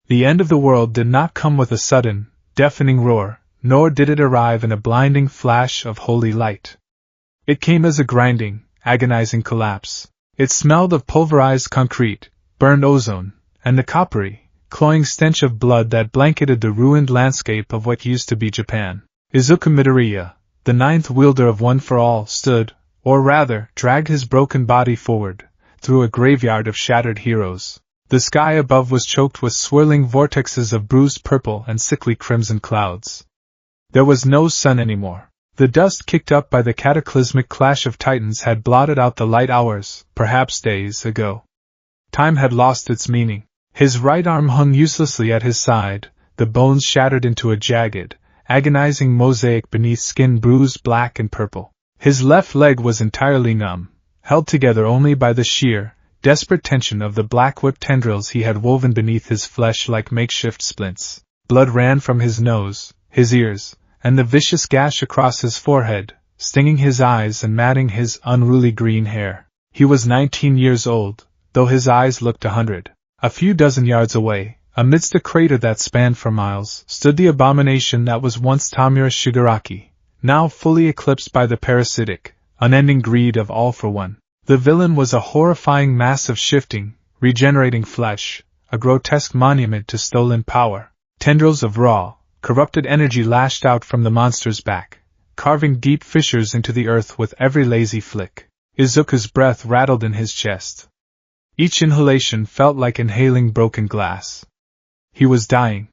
The end of the world did not come with a sudden, deafening roar, nor did it arrive in a blinding flash of holy light. It came as a grinding, agonizing collapse. It smelled of pulverized concrete, burned ozone, and the coppery, cloying stench of blood that blanketed the ruined landscape of what used to be Japan. Izuku Midoriya, the ninth wielder of One for All, stood, or rather, dragged his broken body forward, through a graveyard of shattered heroes. The sky above was choked with swirling vortexes of bruised purple and sickly crimson clouds. There was no sun anymore. The dust kicked up by the cataclysmic clash of titans had blotted out the light hours, perhaps days, ago. Time had lost its meaning. His right arm hung uselessly at his side, the bones shattered into a jagged, agonizing mosaic beneath skin bruised black and purple. His left leg was entirely numb, held together only by the sheer, desperate tension of the black whip tendrils he had woven beneath his flesh like makeshift splints. Blood ran from his nose, his ears, and the vicious gash across his forehead, stinging his eyes and matting his unruly green hair. He was 19 years old, though his eyes looked 100. A few dozen yards away, amidst a crater that spanned for miles, stood the abomination that was once Tamura Shigaraki, now fully eclipsed by the parasitic, unending greed of All for One. The villain was a horrifying mass of shifting, regenerating flesh, a grotesque monument to stolen power. Tendrils of raw, corrupted energy lashed out from the monster's back, carving deep fissures into the earth with every lazy flick. Izuku's breath rattled in his chest. Each inhalation felt like inhaling broken glass. He was dying.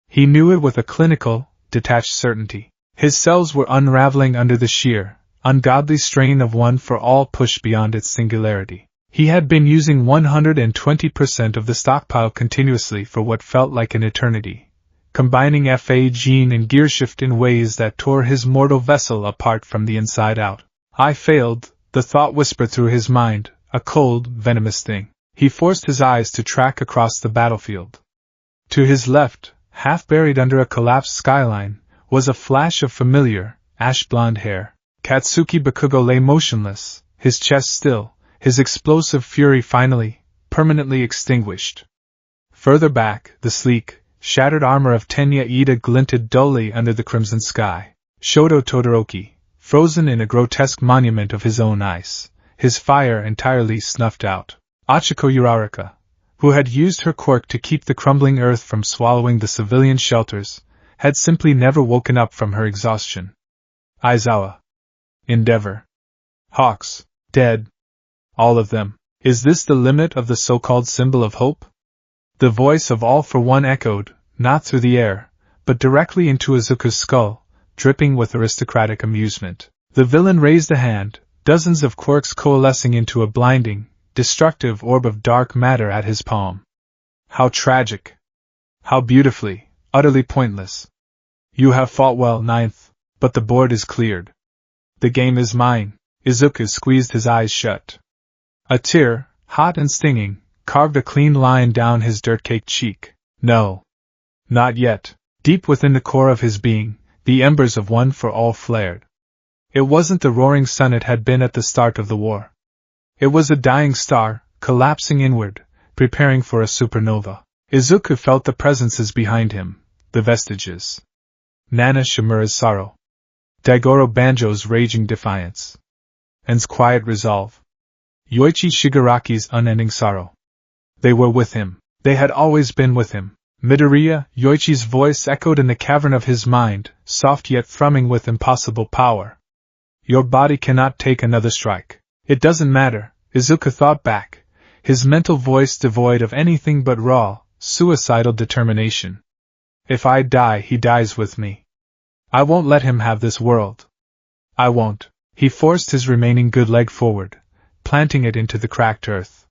He knew it with a clinical, detached certainty. His cells were unraveling under the sheer, ungodly strain of One for All push beyond its singularity. He had been using 120% of the stockpile continuously for what felt like an eternity, combining FA gene and gearshift in ways that tore his mortal vessel apart from the inside out. I failed, the thought whispered through his mind, a cold, venomous thing. He forced his eyes to track across the battlefield. To his left, half buried under a collapsed skyline, was a flash of familiar, ash-blonde hair. Katsuki Bakugo lay motionless, his chest still, his explosive fury finally, permanently extinguished. Further back, the sleek, shattered armor of Tenya Ida glinted dully under the crimson sky. Shoto Todoroki, frozen in a grotesque monument of his own ice, his fire entirely snuffed out. Achiko Uraraka, who had used her quirk to keep the crumbling earth from swallowing the civilian shelters, had simply never woken up from her exhaustion. Aizawa. Endeavor. Hawks. Dead. All of them. Is this the limit of the so-called symbol of hope? The voice of All for One echoed, not through the air, but directly into Izuku's skull, dripping with aristocratic amusement. The villain raised a hand, dozens of quirks coalescing into a blinding, destructive orb of dark matter at his palm. How tragic! How beautifully, utterly pointless! You have fought well, ninth, but the board is cleared. The game is mine. Izuku squeezed his eyes shut. A tear, hot and stinging, carved a clean line down his dirt-caked cheek. No. Not yet. Deep within the core of his being, the embers of One for All flared. It wasn't the roaring sun it had been at the start of the war. It was a dying star, collapsing inward, preparing for a supernova. Izuku felt the presences behind him, the vestiges. Nana Shimura's sorrow. Daigoro Banjo's raging defiance. En's quiet resolve. Yoichi Shigaraki's unending sorrow. They were with him. They had always been with him. Midoriya, Yoichi's voice echoed in the cavern of his mind, soft yet thrumming with impossible power. Your body cannot take another strike. It doesn't matter, Izuku thought back, his mental voice devoid of anything but raw, suicidal determination. If I die, he dies with me. I won't let him have this world. I won't. He forced his remaining good leg forward, planting it into the cracked earth.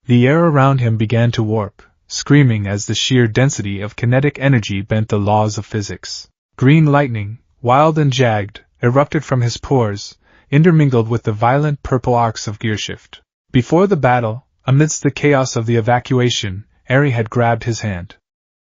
The air around him began to warp, screaming as the sheer density of kinetic energy bent the laws of physics. Green lightning, wild and jagged, erupted from his pores, intermingled with the violent purple arcs of gearshift. Before the battle, amidst the chaos of the evacuation, Eri had grabbed his hand.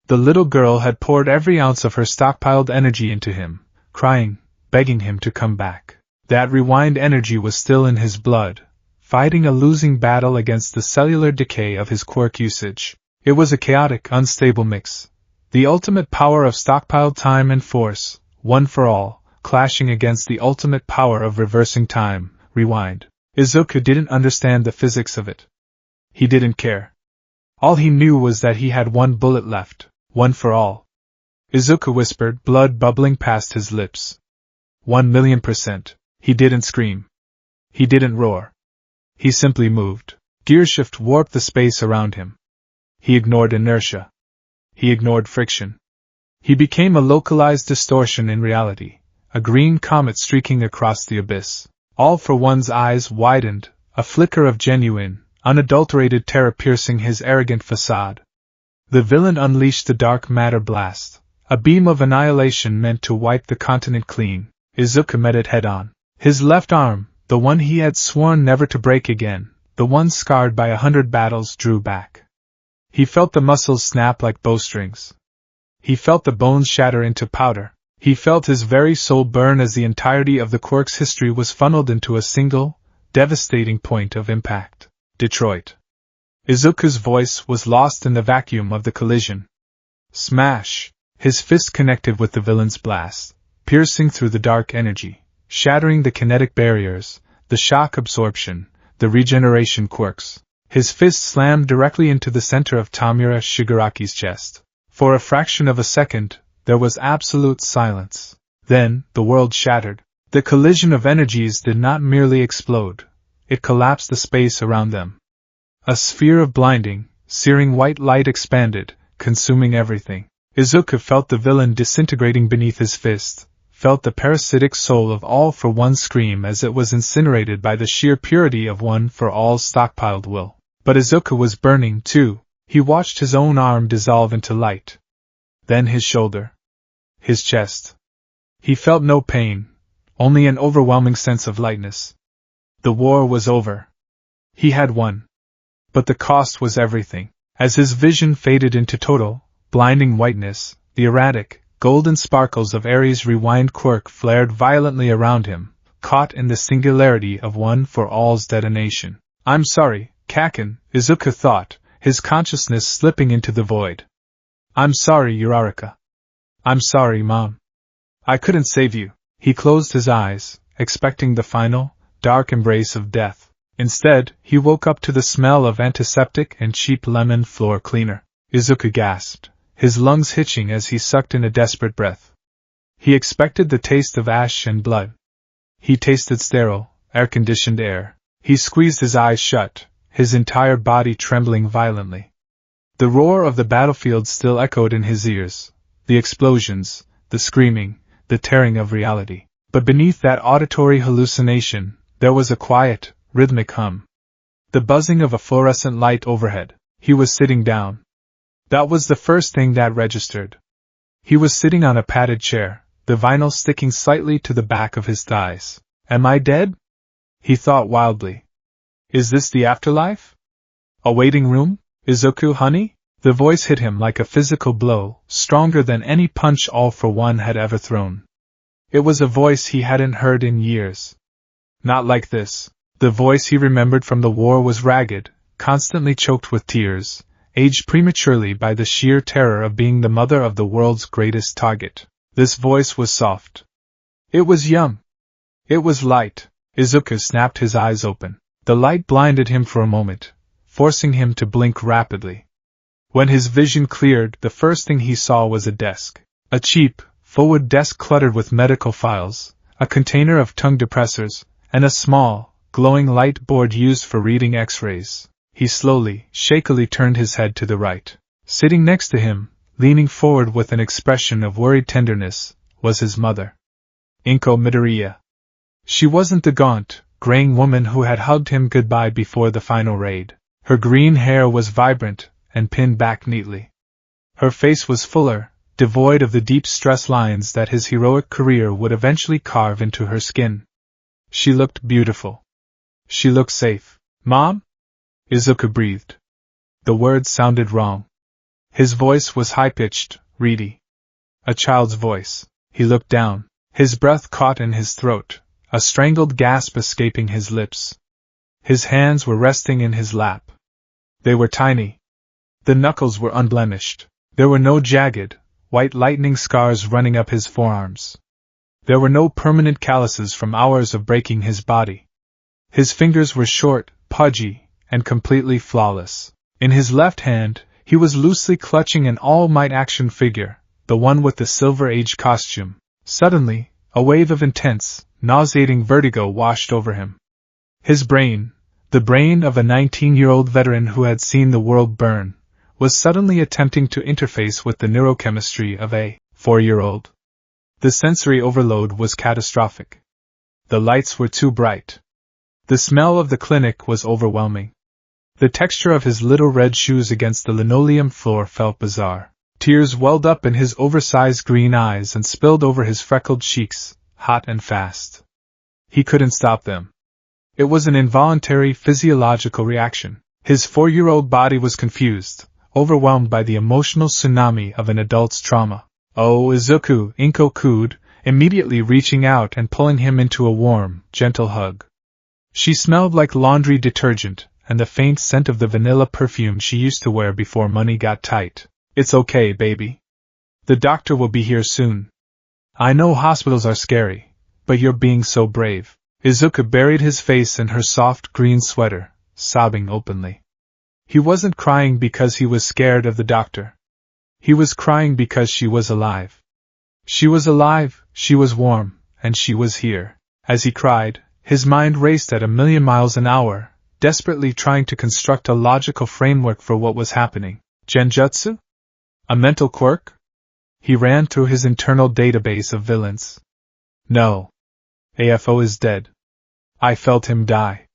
The little girl had poured every ounce of her stockpiled energy into him, crying, begging him to come back. That rewind energy was still in his blood, fighting a losing battle against the cellular decay of his quirk usage. It was a chaotic, unstable mix. The ultimate power of stockpiled time and force, one for all, clashing against the ultimate power of reversing time, rewind. Izuku didn't understand the physics of it. He didn't care. All he knew was that he had one bullet left, one for all. Izuku whispered, blood bubbling past his lips. 1,000,000%. He didn't scream. He didn't roar. He simply moved. Gearshift warped the space around him. He ignored inertia. He ignored friction. He became a localized distortion in reality, a green comet streaking across the abyss. All for One's eyes widened, a flicker of genuine, unadulterated terror piercing his arrogant facade. The villain unleashed the dark matter blast, a beam of annihilation meant to wipe the continent clean. Izuku met it head-on. His left arm, the one he had sworn never to break again, the one scarred by 100 battles, drew back. He felt the muscles snap like bowstrings. He felt the bones shatter into powder. He felt his very soul burn as the entirety of the quirk's history was funneled into a single, devastating point of impact. Detroit. Izuku's voice was lost in the vacuum of the collision. Smash! His fist connected with the villain's blast, piercing through the dark energy, shattering the kinetic barriers, the shock absorption, the regeneration quirks. His fist slammed directly into the center of Tamura Shigaraki's chest. For a fraction of a second, there was absolute silence. Then, the world shattered. The collision of energies did not merely explode. It collapsed the space around them. A sphere of blinding, searing white light expanded, consuming everything. Izuku felt the villain disintegrating beneath his fist, felt the parasitic soul of All for One scream as it was incinerated by the sheer purity of One for All's stockpiled will. But Izuku was burning, too. He watched his own arm dissolve into light. Then his shoulder. His chest. He felt no pain, only an overwhelming sense of lightness. The war was over. He had won. But the cost was everything. As his vision faded into total, blinding whiteness, the erratic, golden sparkles of Ares' rewind quirk flared violently around him, caught in the singularity of One for All's detonation. I'm sorry, Kaken, Izuku thought, his consciousness slipping into the void. I'm sorry, Uraraka. I'm sorry, Mom. I couldn't save you. He closed his eyes, expecting the final, dark embrace of death. Instead, he woke up to the smell of antiseptic and cheap lemon floor cleaner. Izuku gasped, his lungs hitching as he sucked in a desperate breath. He expected the taste of ash and blood. He tasted sterile, air-conditioned air. He squeezed his eyes shut, his entire body trembling violently. The roar of the battlefield still echoed in his ears, the explosions, the screaming, the tearing of reality. But beneath that auditory hallucination, there was a quiet, rhythmic hum. The buzzing of a fluorescent light overhead. He was sitting down. That was the first thing that registered. He was sitting on a padded chair, the vinyl sticking slightly to the back of his thighs. Am I dead? He thought wildly. Is this the afterlife? A waiting room? Izuku, honey? The voice hit him like a physical blow, stronger than any punch All for One had ever thrown. It was a voice he hadn't heard in years. Not like this. The voice he remembered from the war was ragged, constantly choked with tears, aged prematurely by the sheer terror of being the mother of the world's greatest target. This voice was soft. It was young. It was light. Izuku snapped his eyes open. The light blinded him for a moment, forcing him to blink rapidly. When his vision cleared, the first thing he saw was a desk. A cheap, full-wood desk cluttered with medical files, a container of tongue depressors, and a small, glowing light board used for reading X-rays. He slowly, shakily turned his head to the right. Sitting next to him, leaning forward with an expression of worried tenderness, was his mother. Inko Midoriya. She wasn't the gaunt, graying woman who had hugged him goodbye before the final raid. Her green hair was vibrant, and pinned back neatly. Her face was fuller, devoid of the deep stress lines that his heroic career would eventually carve into her skin. She looked beautiful. She looked safe. Mom? Izuku breathed. The words sounded wrong. His voice was high-pitched, reedy. A child's voice. He looked down. His breath caught in his throat, a strangled gasp escaping his lips. His hands were resting in his lap. They were tiny. The knuckles were unblemished. There were no jagged, white lightning scars running up his forearms. There were no permanent calluses from hours of breaking his body. His fingers were short, pudgy, and completely flawless. In his left hand, he was loosely clutching an all-might action figure, the one with the Silver Age costume. Suddenly, a wave of intense, nauseating vertigo washed over him. His brain, the brain of a 19-year-old veteran who had seen the world burn, was suddenly attempting to interface with the neurochemistry of a 4-year-old. The sensory overload was catastrophic. The lights were too bright. The smell of the clinic was overwhelming. The texture of his little red shoes against the linoleum floor felt bizarre. Tears welled up in his oversized green eyes and spilled over his freckled cheeks, hot and fast. He couldn't stop them. It was an involuntary physiological reaction. His 4-year-old body was confused, overwhelmed by the emotional tsunami of an adult's trauma. "Oh, Izuku," Inko cooed, immediately reaching out and pulling him into a warm, gentle hug. She smelled like laundry detergent, and the faint scent of the vanilla perfume she used to wear before money got tight. "It's okay, baby. The doctor will be here soon. I know hospitals are scary, but you're being so brave." Izuku buried his face in her soft green sweater, sobbing openly. He wasn't crying because he was scared of the doctor. He was crying because she was alive. She was alive, she was warm, and she was here. As he cried, his mind raced at 1,000,000 miles an hour, desperately trying to construct a logical framework for what was happening. Genjutsu? A mental quirk? He ran through his internal database of villains. No. AFO is dead. I felt him die.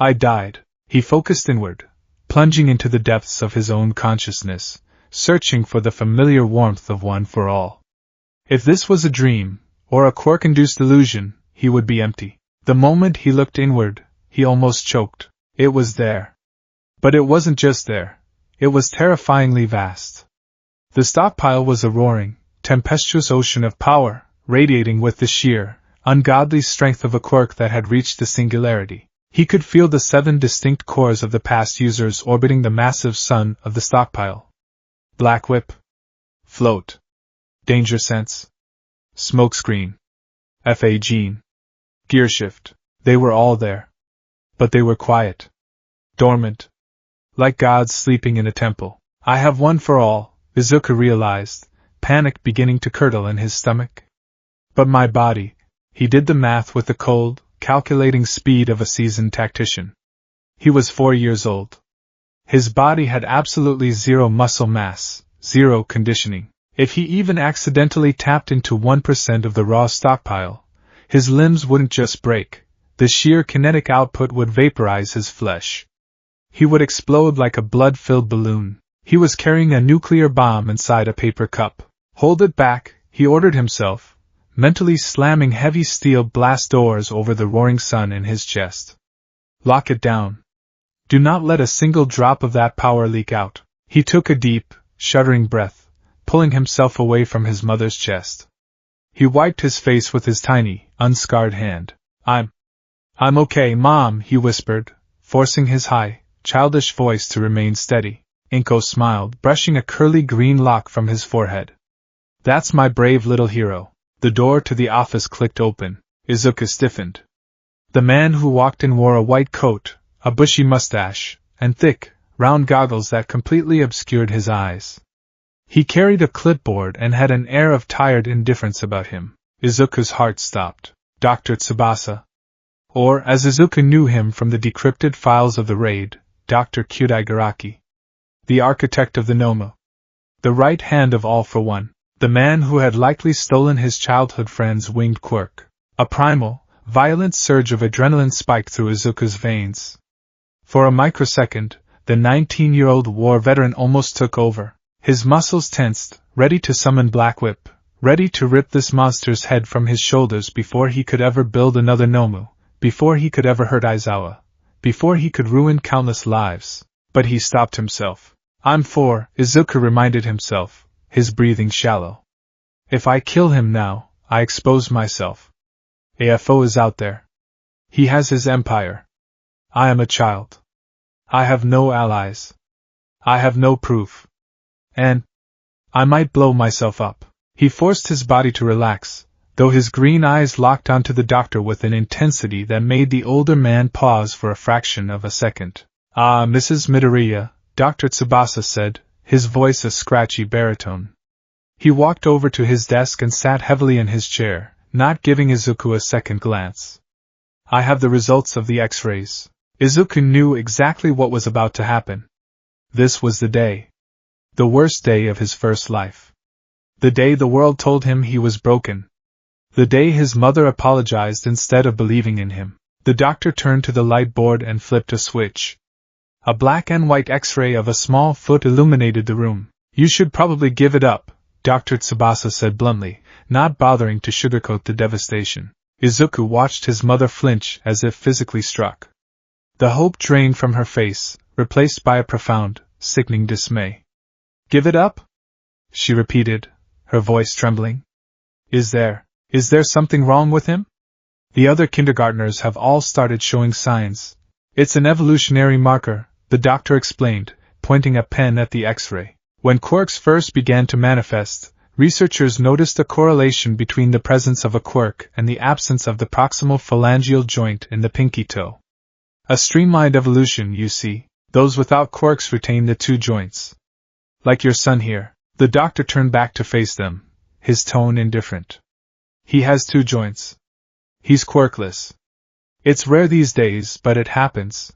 I died. He focused inward, plunging into the depths of his own consciousness, searching for the familiar warmth of One for All. If this was a dream, or a quirk-induced illusion, he would be empty. The moment he looked inward, he almost choked. It was there. But it wasn't just there. It was terrifyingly vast. The stockpile was a roaring, tempestuous ocean of power, radiating with the sheer, ungodly strength of a quirk that had reached the singularity. He could feel the 7 distinct cores of the past users orbiting the massive sun of the stockpile. Black whip. Float. Danger sense. Smokescreen. FA gene. Gearshift. They were all there. But they were quiet. Dormant. Like gods sleeping in a temple. I have one for all, Izuku realized, panic beginning to curdle in his stomach. But my body. He did the math with the cold, calculating speed of a seasoned tactician. He was 4 years old. His body had absolutely zero muscle mass, zero conditioning. If he even accidentally tapped into 1% of the raw stockpile, his limbs wouldn't just break, the sheer kinetic output would vaporize his flesh. He would explode like a blood-filled balloon. He was carrying a nuclear bomb inside a paper cup. Hold it back, he ordered himself, mentally slamming heavy steel blast doors over the roaring sun in his chest. Lock it down. Do not let a single drop of that power leak out. He took a deep, shuddering breath, pulling himself away from his mother's chest. He wiped his face with his tiny, unscarred hand. I'm okay, Mom, he whispered, forcing his high, childish voice to remain steady. Inko smiled, brushing a curly green lock from his forehead. That's my brave little hero. The door to the office clicked open. Izuku stiffened. The man who walked in wore a white coat, a bushy mustache, and thick, round goggles that completely obscured his eyes. He carried a clipboard and had an air of tired indifference about him. Izuku's heart stopped. Dr. Tsubasa. Or, as Izuku knew him from the decrypted files of the raid, Dr. Kudaigaraki. The architect of the Nomu. The right hand of All for One. The man who had likely stolen his childhood friend's winged quirk. A primal, violent surge of adrenaline spiked through Izuku's veins. For a microsecond, the 19-year-old war veteran almost took over. His muscles tensed, ready to summon Black Whip, ready to rip this monster's head from his shoulders before he could ever build another Nomu, before he could ever hurt Aizawa, before he could ruin countless lives. But he stopped himself. I'm 4, Izuku reminded himself, his breathing shallow. If I kill him now, I expose myself. AFO is out there. He has his empire. I am a child. I have no allies. I have no proof. And I might blow myself up. He forced his body to relax, though his green eyes locked onto the doctor with an intensity that made the older man pause for a fraction of a second. Ah, Mrs. Midoriya, Dr. Tsubasa said, his voice a scratchy baritone. He walked over to his desk and sat heavily in his chair, not giving Izuku a second glance. I have the results of the X-rays. Izuku knew exactly what was about to happen. This was the day. The worst day of his first life. The day the world told him he was broken. The day his mother apologized instead of believing in him. The doctor turned to the light board and flipped a switch. A black and white X-ray of a small foot illuminated the room. You should probably give it up, Dr. Tsubasa said bluntly, not bothering to sugarcoat the devastation. Izuku watched his mother flinch as if physically struck. The hope drained from her face, replaced by a profound, sickening dismay. Give it up? She repeated, her voice trembling. Is there something wrong with him? The other kindergartners have all started showing signs. It's an evolutionary marker, the doctor explained, pointing a pen at the X-ray. When quirks first began to manifest, researchers noticed a correlation between the presence of a quirk and the absence of the proximal phalangeal joint in the pinky toe. A streamlined evolution, you see. Those without quirks retain the two joints. Like your son here. The doctor turned back to face them, his tone indifferent. He has two joints. He's quirkless. It's rare these days, but it happens.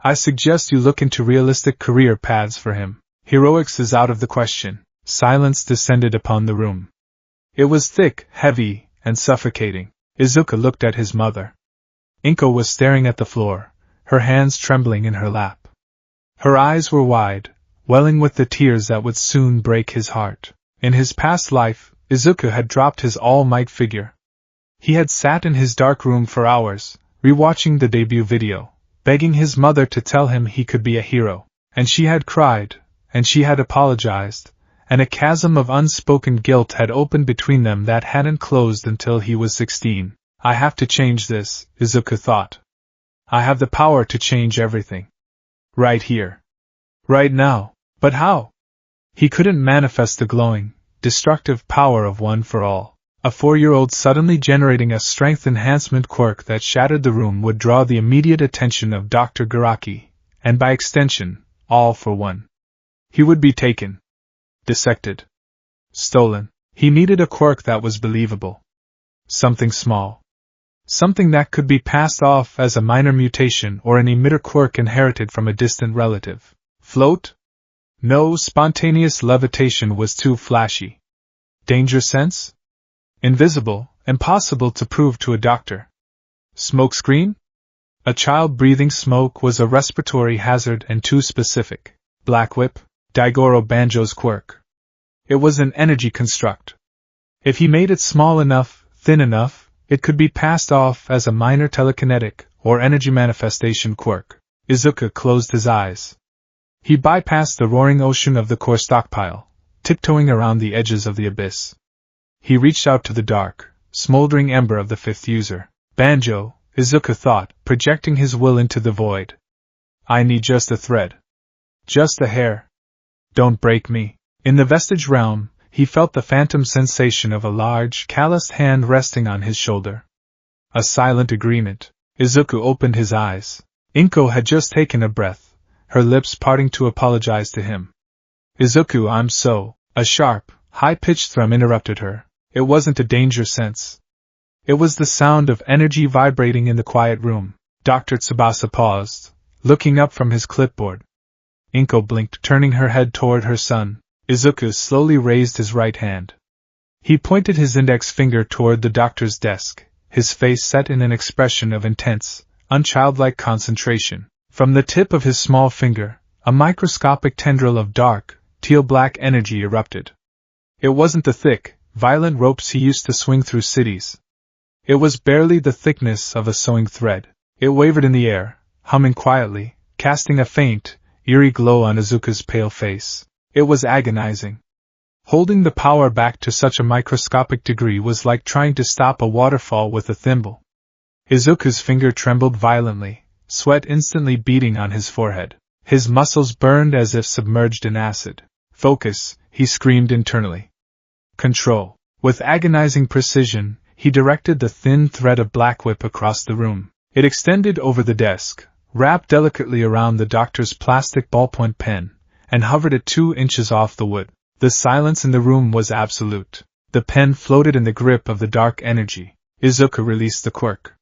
I suggest you look into realistic career paths for him. Heroics is out of the question. Silence descended upon the room. It was thick, heavy, and suffocating. Izuku looked at his mother. Inko was staring at the floor, her hands trembling in her lap. Her eyes were wide, welling with the tears that would soon break his heart. In his past life, Izuku had dropped his all-might figure. He had sat in his dark room for hours, rewatching the debut video, begging his mother to tell him he could be a hero. And she had cried, and she had apologized, and a chasm of unspoken guilt had opened between them that hadn't closed until he was 16. I have to change this, Izuku thought. I have the power to change everything. Right here. Right now. But how? He couldn't manifest the glowing, destructive power of One for All. A 4-year-old suddenly generating a strength enhancement quirk that shattered the room would draw the immediate attention of Dr. Garaki, and by extension, All for One. He would be taken. Dissected. Stolen. He needed a quirk that was believable. Something small. Something that could be passed off as a minor mutation or an emitter quirk inherited from a distant relative. Float? No, spontaneous levitation was too flashy. Danger sense? Invisible, impossible to prove to a doctor. Smokescreen? A child breathing smoke was a respiratory hazard and too specific. Black Whip? Daigoro Banjo's quirk. It was an energy construct. If he made it small enough, thin enough, it could be passed off as a minor telekinetic or energy manifestation quirk. Izuku closed his eyes. He bypassed the roaring ocean of the core stockpile, tiptoeing around the edges of the abyss. He reached out to the dark, smoldering ember of the fifth user. Banjo, Izuku thought, projecting his will into the void. I need just a thread. Just a hair. Don't break me. In the vestige realm, he felt the phantom sensation of a large, calloused hand resting on his shoulder. A silent agreement. Izuku opened his eyes. Inko had just taken a breath, her lips parting to apologize to him. Izuku, I'm so... A sharp, high-pitched thrum interrupted her. It wasn't a danger sense. It was the sound of energy vibrating in the quiet room. Dr. Tsubasa paused, looking up from his clipboard. Inko blinked, turning her head toward her son. Izuku slowly raised his right hand. He pointed his index finger toward the doctor's desk, his face set in an expression of intense, unchildlike concentration. From the tip of his small finger, a microscopic tendril of dark, teal-black energy erupted. It wasn't the thick, violent ropes he used to swing through cities. It was barely the thickness of a sewing thread. It wavered in the air, humming quietly, casting a faint, eerie glow on Izuku's pale face. It was agonizing. Holding the power back to such a microscopic degree was like trying to stop a waterfall with a thimble. Izuku's finger trembled violently, sweat instantly beading on his forehead. His muscles burned as if submerged in acid. Focus, he screamed internally. Control. With agonizing precision, he directed the thin thread of black whip across the room. It extended over the desk, wrapped delicately around the doctor's plastic ballpoint pen, and hovered at 2 inches off the wood. The silence in the room was absolute. The pen floated in the grip of the dark energy. Izuku released the quirk.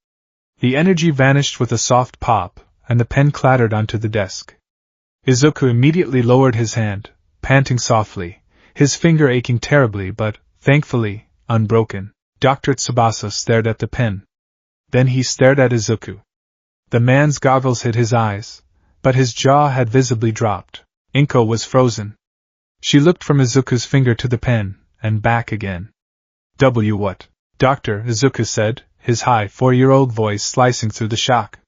The energy vanished with a soft pop, and the pen clattered onto the desk. Izuku immediately lowered his hand, panting softly, his finger aching terribly but, thankfully, unbroken. Dr. Tsubasa stared at the pen. Then he stared at Izuku. The man's goggles hid his eyes, but his jaw had visibly dropped. Inko was frozen. She looked from Izuku's finger to the pen, and back again. What? Doctor, Izuku said, his high 4-year-old voice slicing through the shock.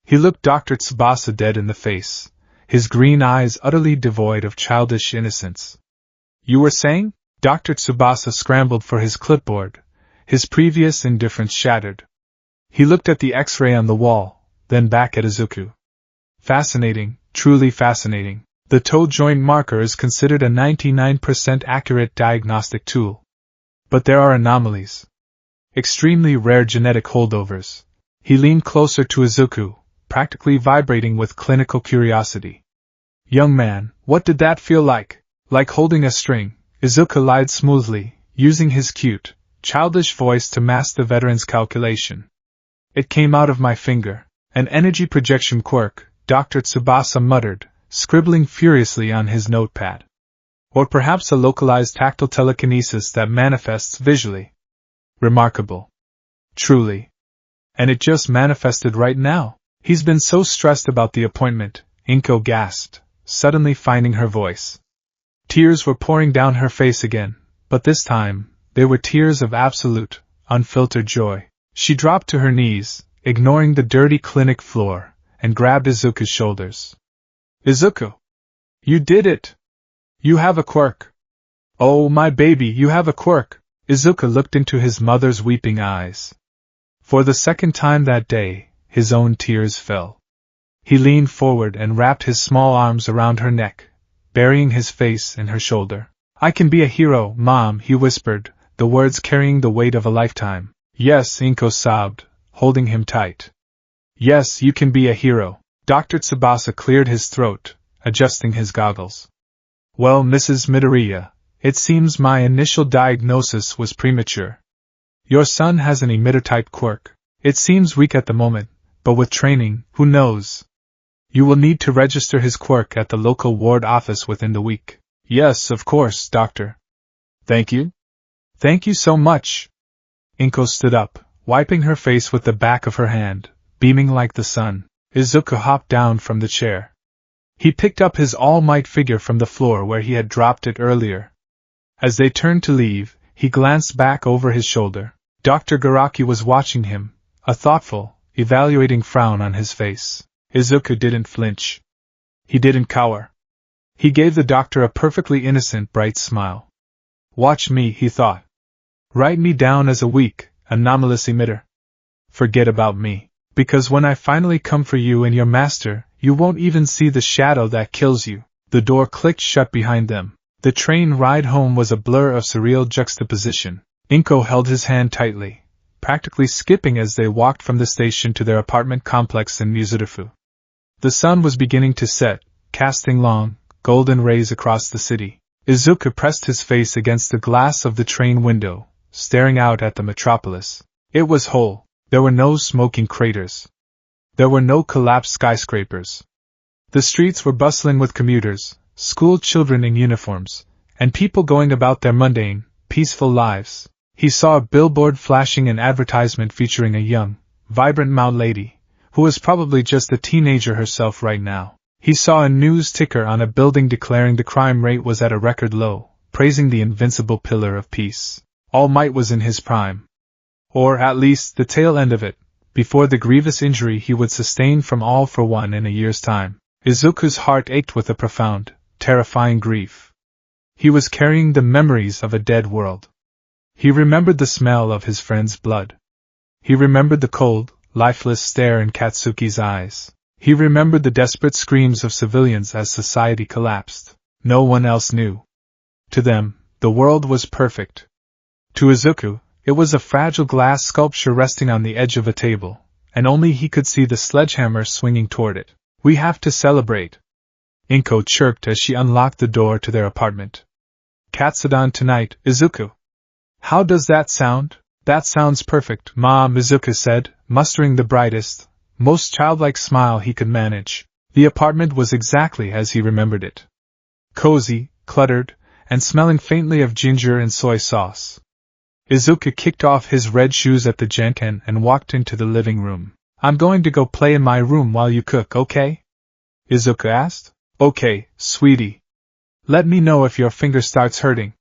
He looked Dr. Tsubasa dead in the face, his green eyes utterly devoid of childish innocence. You were saying? Dr. Tsubasa scrambled for his clipboard, his previous indifference shattered. He looked at the X-ray on the wall, then back at Izuku. Fascinating, truly fascinating. The toe joint marker is considered a 99% accurate diagnostic tool. But there are anomalies. Extremely rare genetic holdovers. He leaned closer to Izuku, practically vibrating with clinical curiosity. Young man, what did that feel like? Like holding a string. Izuku lied smoothly, using his cute, childish voice to mask the veteran's calculation. It came out of my finger. An energy projection quirk, Dr. Tsubasa muttered, scribbling furiously on his notepad. Or perhaps a localized tactile telekinesis that manifests visually. Remarkable. Truly. And it just manifested right now. He's been so stressed about the appointment, Inko gasped, suddenly finding her voice. Tears were pouring down her face again, but this time, they were tears of absolute, unfiltered joy. She dropped to her knees, ignoring the dirty clinic floor, and grabbed Izuku's shoulders. Izuku! You did it! You have a quirk! Oh, my baby, you have a quirk! Izuku looked into his mother's weeping eyes. For the second time that day, his own tears fell. He leaned forward and wrapped his small arms around her neck, burying his face in her shoulder. I can be a hero, Mom, he whispered, the words carrying the weight of a lifetime. Yes, Inko sobbed, holding him tight. Yes, you can be a hero. Dr. Tsubasa cleared his throat, adjusting his goggles. Well, Mrs. Midoriya, it seems my initial diagnosis was premature. Your son has an emitter-type quirk. It seems weak at the moment, but with training, who knows? You will need to register his quirk at the local ward office within the week. Yes, of course, doctor. Thank you. Thank you so much. Inko stood up, wiping her face with the back of her hand, beaming like the sun. Izuku hopped down from the chair. He picked up his All Might figure from the floor where he had dropped it earlier. As they turned to leave, he glanced back over his shoulder. Dr. Garaki was watching him, a thoughtful, evaluating frown on his face. Izuku didn't flinch. He didn't cower. He gave the doctor a perfectly innocent, bright smile. Watch me, he thought. Write me down as a weak, anomalous emitter. Forget about me. Because when I finally come for you and your master, you won't even see the shadow that kills you. The door clicked shut behind them. The train ride home was a blur of surreal juxtaposition. Inko held his hand tightly, practically skipping as they walked from the station to their apartment complex in Mizurufu. The sun was beginning to set, casting long, golden rays across the city. Izuku pressed his face against the glass of the train window, staring out at the metropolis. It was whole. There were no smoking craters. There were no collapsed skyscrapers. The streets were bustling with commuters, school children in uniforms, and people going about their mundane, peaceful lives. He saw a billboard flashing an advertisement featuring a young, vibrant Mao lady, who was probably just a teenager herself right now. He saw a news ticker on a building declaring the crime rate was at a record low, praising the invincible pillar of peace. All Might was in his prime. Or, at least, the tail end of it, before the grievous injury he would sustain from All for One in a year's time. Izuku's heart ached with a profound, terrifying grief. He was carrying the memories of a dead world. He remembered the smell of his friend's blood. He remembered the cold, lifeless stare in Katsuki's eyes. He remembered the desperate screams of civilians as society collapsed. No one else knew. To them, the world was perfect. To Izuku, it was a fragile glass sculpture resting on the edge of a table, and only he could see the sledgehammer swinging toward it. We have to celebrate, Inko chirped as she unlocked the door to their apartment. Katsudan tonight, Izuku. How does that sound? That sounds perfect, Mom, Izuku said, mustering the brightest, most childlike smile he could manage. The apartment was exactly as he remembered it. Cozy, cluttered, and smelling faintly of ginger and soy sauce. Izuku kicked off his red shoes at the Genkan and walked into the living room. I'm going to go play in my room while you cook, okay? Izuku asked. Okay, sweetie. Let me know if your finger starts hurting.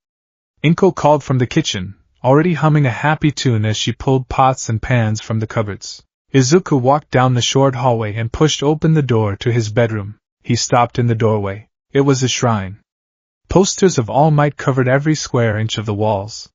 Inko called from the kitchen, already humming a happy tune as she pulled pots and pans from the cupboards. Izuku walked down the short hallway and pushed open the door to his bedroom. He stopped in the doorway. It was a shrine. Posters of All Might covered every square inch of the walls.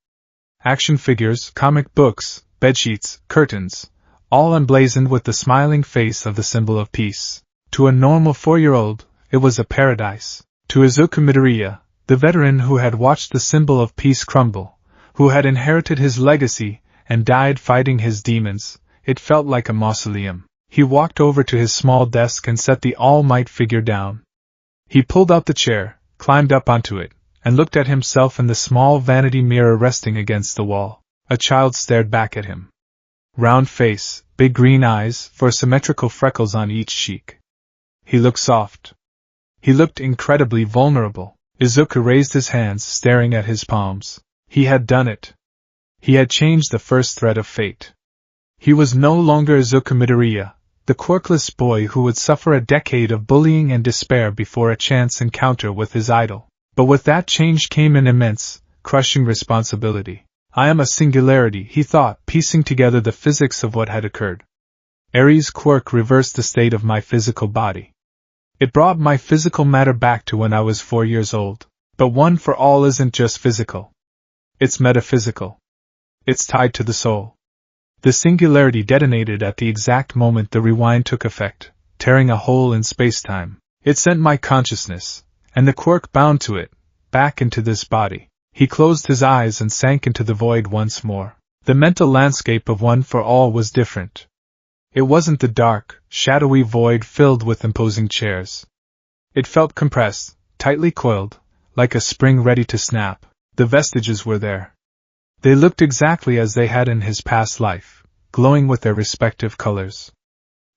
Action figures, comic books, bedsheets, curtains, all emblazoned with the smiling face of the symbol of peace. To a normal 4-year-old, it was a paradise. To Izuku Midoriya, the veteran who had watched the symbol of peace crumble, who had inherited his legacy and died fighting his demons, it felt like a mausoleum. He walked over to his small desk and set the All Might figure down. He pulled out the chair, climbed up onto it, and looked at himself in the small vanity mirror resting against the wall. A child stared back at him. Round face, big green eyes, four symmetrical freckles on each cheek. He looked soft. He looked incredibly vulnerable. Izuku raised his hands, staring at his palms. He had done it. He had changed the first thread of fate. He was no longer Izuku Midoriya, the quirkless boy who would suffer a decade of bullying and despair before a chance encounter with his idol. But with that change came an immense, crushing responsibility. I am a singularity, he thought, piecing together the physics of what had occurred. Ares' quirk reversed the state of my physical body. It brought my physical matter back to when I was 4 years old. But One for All isn't just physical. It's metaphysical. It's tied to the soul. The singularity detonated at the exact moment the rewind took effect, tearing a hole in space-time. It sent my consciousness, and the quirk bound to it, back into this body. He closed his eyes and sank into the void once more. The mental landscape of One for All was different. It wasn't the dark, shadowy void filled with imposing chairs. It felt compressed, tightly coiled, like a spring ready to snap. The vestiges were there. They looked exactly as they had in his past life, glowing with their respective colors.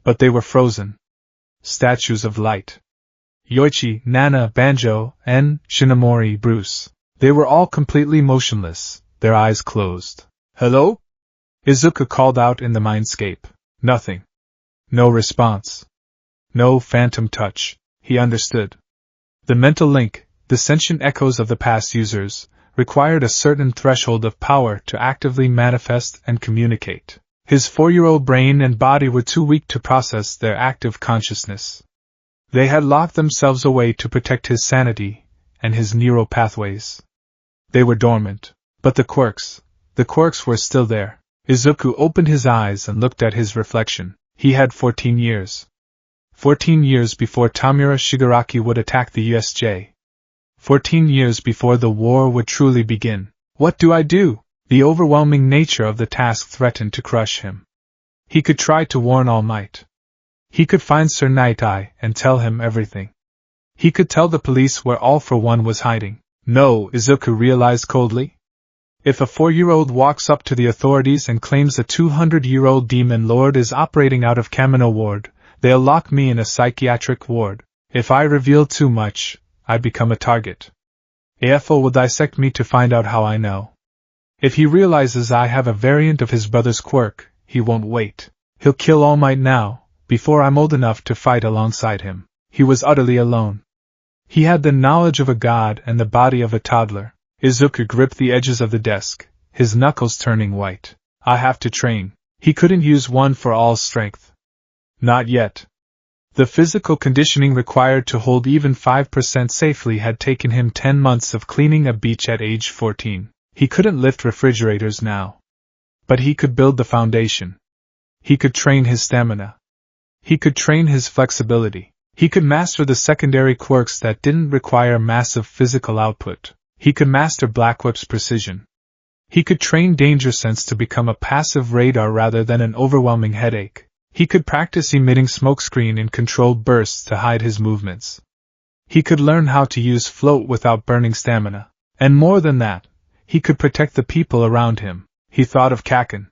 But they were frozen. Statues of light. Yoichi, Nana, Banjo, and Shinomori, Bruce. They were all completely motionless, their eyes closed. Hello? Izuku called out in the mindscape. Nothing. No response. No phantom touch. He understood. The mental link, the sentient echoes of the past users, required a certain threshold of power to actively manifest and communicate. His 4-year-old brain and body were too weak to process their active consciousness. They had locked themselves away to protect his sanity and his neural pathways. They were dormant. But the quirks were still there. Izuku opened his eyes and looked at his reflection. He had 14 years. 14 years before Tamura Shigaraki would attack the USJ. 14 years before the war would truly begin. What do I do? The overwhelming nature of the task threatened to crush him. He could try to warn All Might. He could find Sir Night Eye and tell him everything. He could tell the police where All for One was hiding. No, Izuku realized coldly. If a 4-year-old walks up to the authorities and claims a 200-year-old demon lord is operating out of Kamino Ward, they'll lock me in a psychiatric ward. If I reveal too much, I become a target. AFO will dissect me to find out how I know. If he realizes I have a variant of his brother's quirk, he won't wait. He'll kill All Might now, before I'm old enough to fight alongside him. He was utterly alone. He had the knowledge of a god and the body of a toddler. Izuku gripped the edges of the desk, his knuckles turning white. I have to train. He couldn't use One for All's strength. Not yet. The physical conditioning required to hold even 5% safely had taken him 10 months of cleaning a beach at age 14. He couldn't lift refrigerators now. But he could build the foundation. He could train his stamina. He could train his flexibility. He could master the secondary quirks that didn't require massive physical output. He could master Black Whip's precision. He could train danger sense to become a passive radar rather than an overwhelming headache. He could practice emitting smokescreen in controlled bursts to hide his movements. He could learn how to use float without burning stamina. And more than that, he could protect the people around him. He thought of Kaken,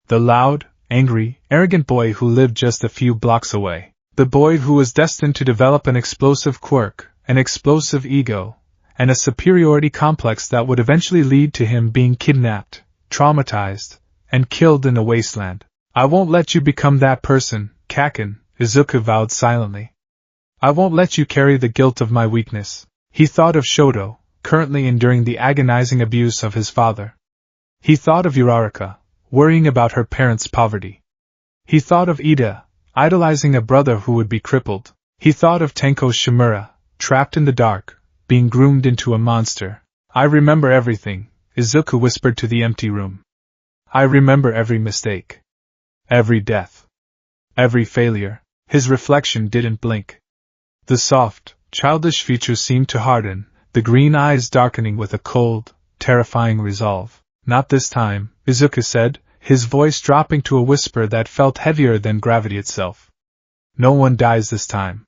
the loud, angry, arrogant boy who lived just a few blocks away. The boy who was destined to develop an explosive quirk, an explosive ego, and a superiority complex that would eventually lead to him being kidnapped, traumatized, and killed in a wasteland. I won't let you become that person, Kaken, Izuku vowed silently. I won't let you carry the guilt of my weakness. He thought of Shoto, currently enduring the agonizing abuse of his father. He thought of Uraraka, worrying about her parents' poverty. He thought of Ida, idolizing a brother who would be crippled. He thought of Tenko Shimura, trapped in the dark, being groomed into a monster. I remember everything, Izuku whispered to the empty room. I remember every mistake. Every death. Every failure. His reflection didn't blink. The soft, childish features seemed to harden, the green eyes darkening with a cold, terrifying resolve. Not this time, Izuku said, his voice dropping to a whisper that felt heavier than gravity itself. No one dies this time.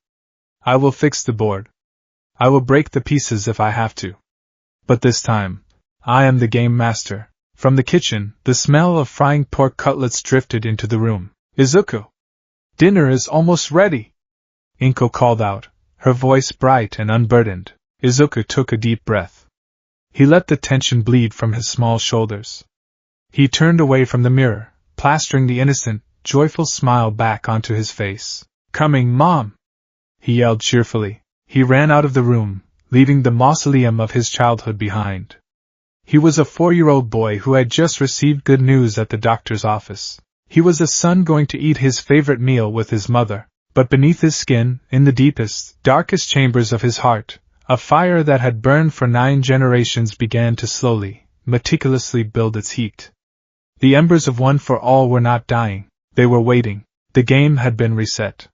I will fix the board. I will break the pieces if I have to. But this time, I am the game master. From the kitchen, the smell of frying pork cutlets drifted into the room. Izuku! Dinner is almost ready! Inko called out, her voice bright and unburdened. Izuku took a deep breath. He let the tension bleed from his small shoulders. He turned away from the mirror, plastering the innocent, joyful smile back onto his face. Coming, Mom! He yelled cheerfully. He ran out of the room, leaving the mausoleum of his childhood behind. He was a 4-year-old boy who had just received good news at the doctor's office. He was a son going to eat his favorite meal with his mother, but beneath his skin, in the deepest, darkest chambers of his heart, a fire that had burned for 9 generations began to slowly, meticulously build its heat. The embers of One for All were not dying, they were waiting. The game had been reset.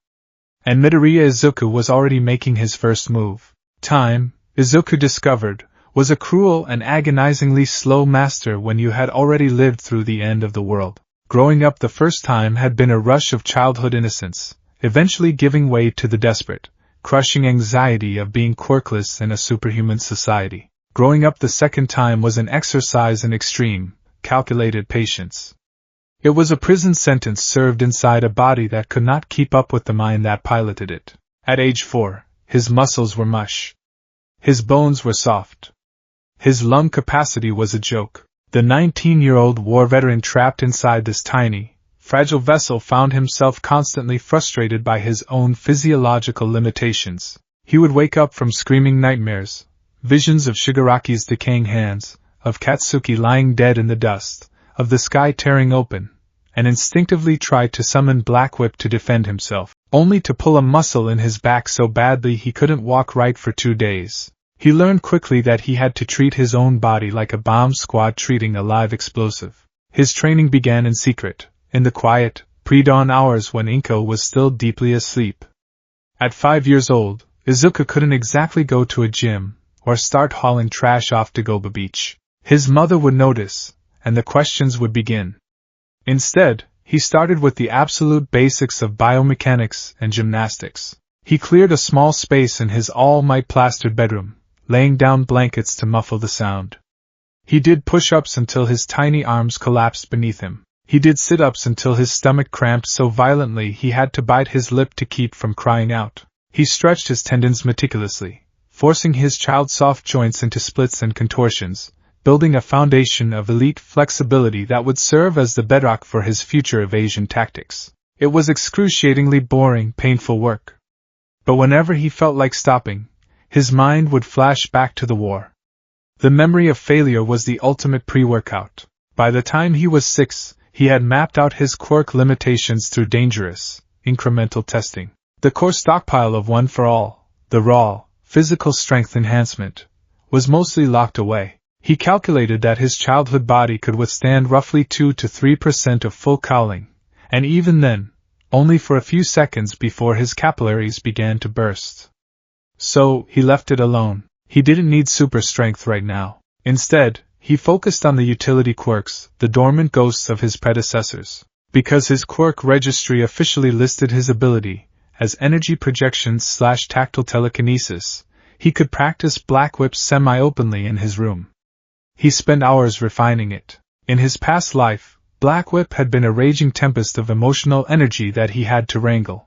And Midoriya Izuku was already making his first move. Time, Izuku discovered, was a cruel and agonizingly slow master when you had already lived through the end of the world. Growing up the first time had been a rush of childhood innocence, eventually giving way to the desperate, crushing anxiety of being quirkless in a superhuman society. Growing up the second time was an exercise in extreme, calculated patience. It was a prison sentence served inside a body that could not keep up with the mind that piloted it. At age 4, his muscles were mush. His bones were soft. His lung capacity was a joke. The 19-year-old war veteran trapped inside this tiny, fragile vessel found himself constantly frustrated by his own physiological limitations. He would wake up from screaming nightmares, visions of Shigaraki's decaying hands, of Katsuki lying dead in the dust, of the sky tearing open, and instinctively try to summon Black Whip to defend himself, only to pull a muscle in his back so badly he couldn't walk right for 2 days. He learned quickly that he had to treat his own body like a bomb squad treating a live explosive. His training began in secret, in the quiet, pre-dawn hours when Inko was still deeply asleep. At 5 years old, Izuku couldn't exactly go to a gym, or start hauling trash off Dagoba Beach. His mother would notice, and the questions would begin. Instead, he started with the absolute basics of biomechanics and gymnastics. He cleared a small space in his all-might plastered bedroom, laying down blankets to muffle the sound. He did push-ups until his tiny arms collapsed beneath him. He did sit-ups until his stomach cramped so violently he had to bite his lip to keep from crying out. He stretched his tendons meticulously, forcing his child's soft joints into splits and contortions, building a foundation of elite flexibility that would serve as the bedrock for his future evasion tactics. It was excruciatingly boring, painful work. But whenever he felt like stopping, his mind would flash back to the war. The memory of failure was the ultimate pre-workout. By the time he was 6, he had mapped out his quirk limitations through dangerous, incremental testing. The core stockpile of One for All, the raw, physical strength enhancement, was mostly locked away. He calculated that his childhood body could withstand roughly 2 to 3% of full cowling, and even then, only for a few seconds before his capillaries began to burst. So, he left it alone. He didn't need super strength right now. Instead, he focused on the utility quirks, the dormant ghosts of his predecessors. Because his quirk registry officially listed his ability as energy projections/tactile telekinesis, he could practice Black Whip semi-openly in his room. He spent hours refining it. In his past life, Black Whip had been a raging tempest of emotional energy that he had to wrangle.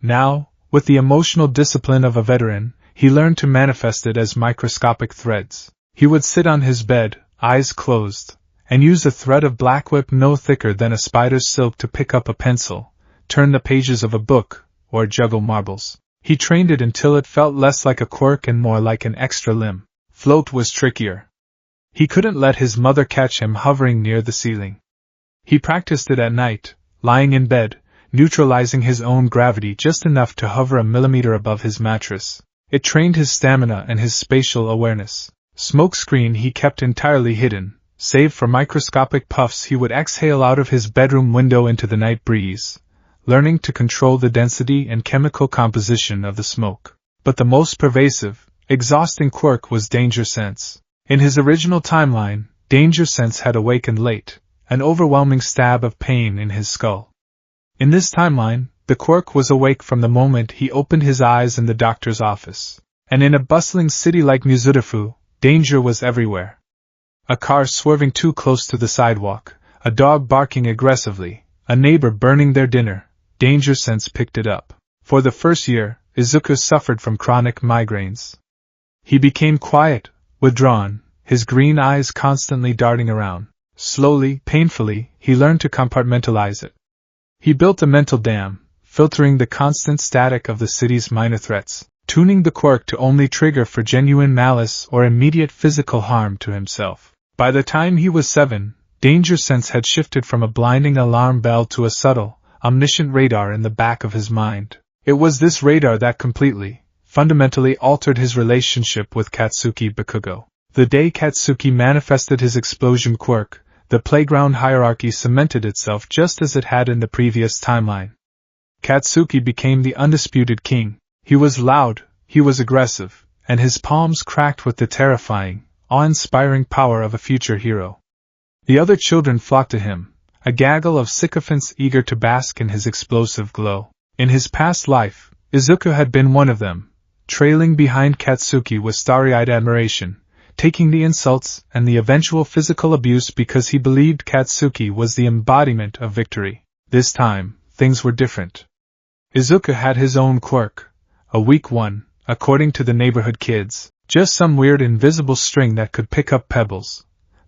Now, with the emotional discipline of a veteran, he learned to manifest it as microscopic threads. He would sit on his bed, eyes closed, and use a thread of Black Whip no thicker than a spider's silk to pick up a pencil, turn the pages of a book, or juggle marbles. He trained it until it felt less like a quirk and more like an extra limb. Float was trickier. He couldn't let his mother catch him hovering near the ceiling. He practiced it at night, lying in bed, neutralizing his own gravity just enough to hover a millimeter above his mattress. It trained his stamina and his spatial awareness. Smokescreen he kept entirely hidden, save for microscopic puffs he would exhale out of his bedroom window into the night breeze, learning to control the density and chemical composition of the smoke. But the most pervasive, exhausting quirk was Danger Sense. In his original timeline, Danger Sense had awakened late, an overwhelming stab of pain in his skull. In this timeline, the quirk was awake from the moment he opened his eyes in the doctor's office. And in a bustling city like Muzurifu, danger was everywhere. A car swerving too close to the sidewalk, a dog barking aggressively, a neighbor burning their dinner. Danger Sense picked it up. For the first year, Izuku suffered from chronic migraines. He became quiet, withdrawn, his green eyes constantly darting around. Slowly, painfully, he learned to compartmentalize it. He built a mental dam, filtering the constant static of the city's minor threats, tuning the quirk to only trigger for genuine malice or immediate physical harm to himself. By the time he was 7, Danger Sense had shifted from a blinding alarm bell to a subtle, omniscient radar in the back of his mind. It was this radar that completely, fundamentally altered his relationship with Katsuki Bakugo. The day Katsuki manifested his explosion quirk, the playground hierarchy cemented itself just as it had in the previous timeline. Katsuki became the undisputed king. He was loud, he was aggressive, and his palms cracked with the terrifying, awe-inspiring power of a future hero. The other children flocked to him, a gaggle of sycophants eager to bask in his explosive glow. In his past life, Izuku had been one of them, trailing behind Katsuki with starry-eyed admiration, taking the insults and the eventual physical abuse because he believed Katsuki was the embodiment of victory. This time, things were different. Izuku had his own quirk, a weak one, according to the neighborhood kids, just some weird invisible string that could pick up pebbles.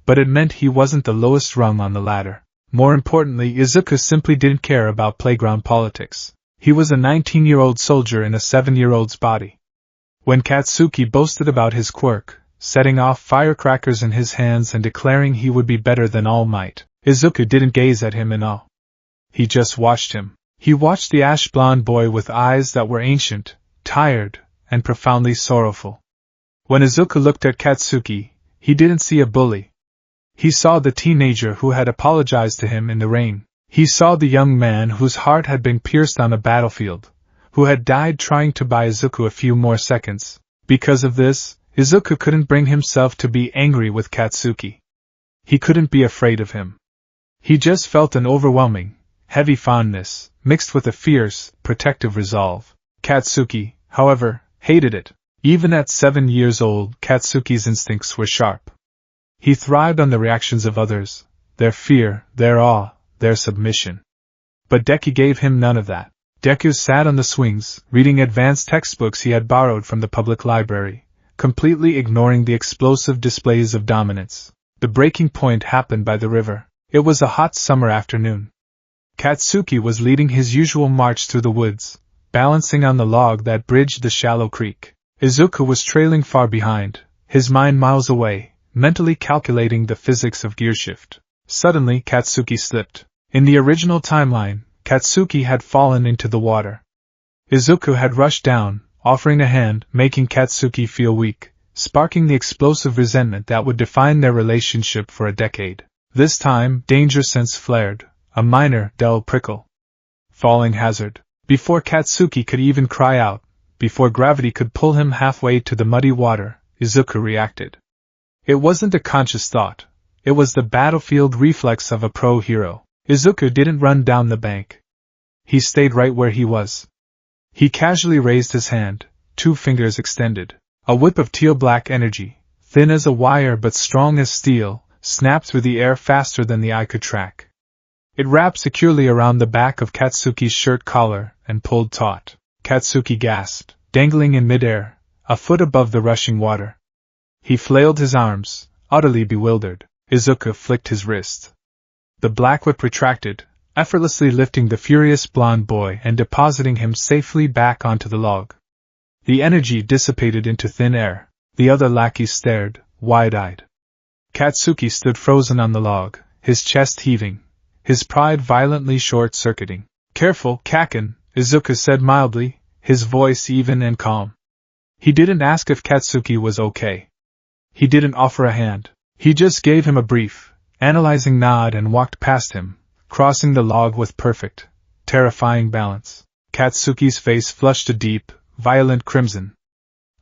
But it meant he wasn't the lowest rung on the ladder. More importantly, Izuku simply didn't care about playground politics. He was a 19-year-old soldier in a 7-year-old's body. When Katsuki boasted about his quirk, setting off firecrackers in his hands and declaring he would be better than All Might, Izuku didn't gaze at him in awe. He just watched him. He watched the ash-blonde boy with eyes that were ancient, tired, and profoundly sorrowful. When Izuku looked at Katsuki, he didn't see a bully. He saw the teenager who had apologized to him in the rain. He saw the young man whose heart had been pierced on a battlefield, who had died trying to buy Izuku a few more seconds. Because of this, Izuku couldn't bring himself to be angry with Katsuki. He couldn't be afraid of him. He just felt an overwhelming, heavy fondness, mixed with a fierce, protective resolve. Katsuki, however, hated it. Even at 7 years old, Katsuki's instincts were sharp. He thrived on the reactions of others, their fear, their awe, their submission. But Deku gave him none of that. Deku sat on the swings, reading advanced textbooks he had borrowed from the public library, completely ignoring the explosive displays of dominance. The breaking point happened by the river. It was a hot summer afternoon. Katsuki was leading his usual march through the woods, balancing on the log that bridged the shallow creek. Izuku was trailing far behind, his mind miles away, mentally calculating the physics of gearshift. Suddenly, Katsuki slipped. In the original timeline, Katsuki had fallen into the water. Izuku had rushed down, offering a hand, making Katsuki feel weak, sparking the explosive resentment that would define their relationship for a decade. This time, Danger Sense flared, a minor, dull prickle. falling hazard. Before Katsuki could even cry out, before gravity could pull him halfway to the muddy water, Izuku reacted. It wasn't a conscious thought. It was the battlefield reflex of a pro hero. Izuku didn't run down the bank. He stayed right where he was. He casually raised his hand, 2 fingers extended. A whip of teal-black energy, thin as a wire but strong as steel, snapped through the air faster than the eye could track. It wrapped securely around the back of Katsuki's shirt collar and pulled taut. Katsuki gasped, dangling in midair, a foot above the rushing water. He flailed his arms, utterly bewildered. Izuku flicked his wrist. The black whip retracted, effortlessly lifting the furious blonde boy and depositing him safely back onto the log. The energy dissipated into thin air. The other lackeys stared, wide-eyed. Katsuki stood frozen on the log, his chest heaving, his pride violently short-circuiting. "Careful, Kaken," Izuku said mildly, his voice even and calm. He didn't ask if Katsuki was okay. He didn't offer a hand. He just gave him a brief, analyzing nod and walked past him, crossing the log with perfect, terrifying balance. Katsuki's face flushed a deep, violent crimson.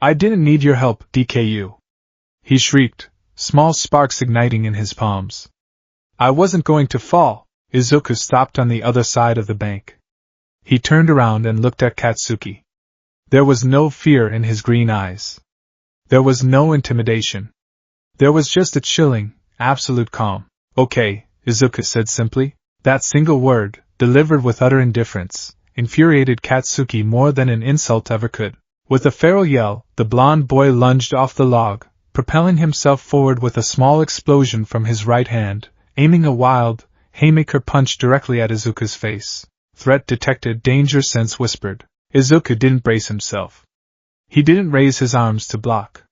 "I didn't need your help, DKU," he shrieked, small sparks igniting in his palms. "I wasn't going to fall." Izuku stopped on the other side of the bank. He turned around and looked at Katsuki. There was no fear in his green eyes. There was no intimidation. There was just a chilling, absolute calm. "Okay," Izuku said simply. That single word, delivered with utter indifference, infuriated Katsuki more than an insult ever could. With a feral yell, the blonde boy lunged off the log, propelling himself forward with a small explosion from his right hand, aiming a wild, haymaker punch directly at Izuku's face. "Threat detected, danger sense whispered." Izuku didn't brace himself. He didn't raise his arms to block.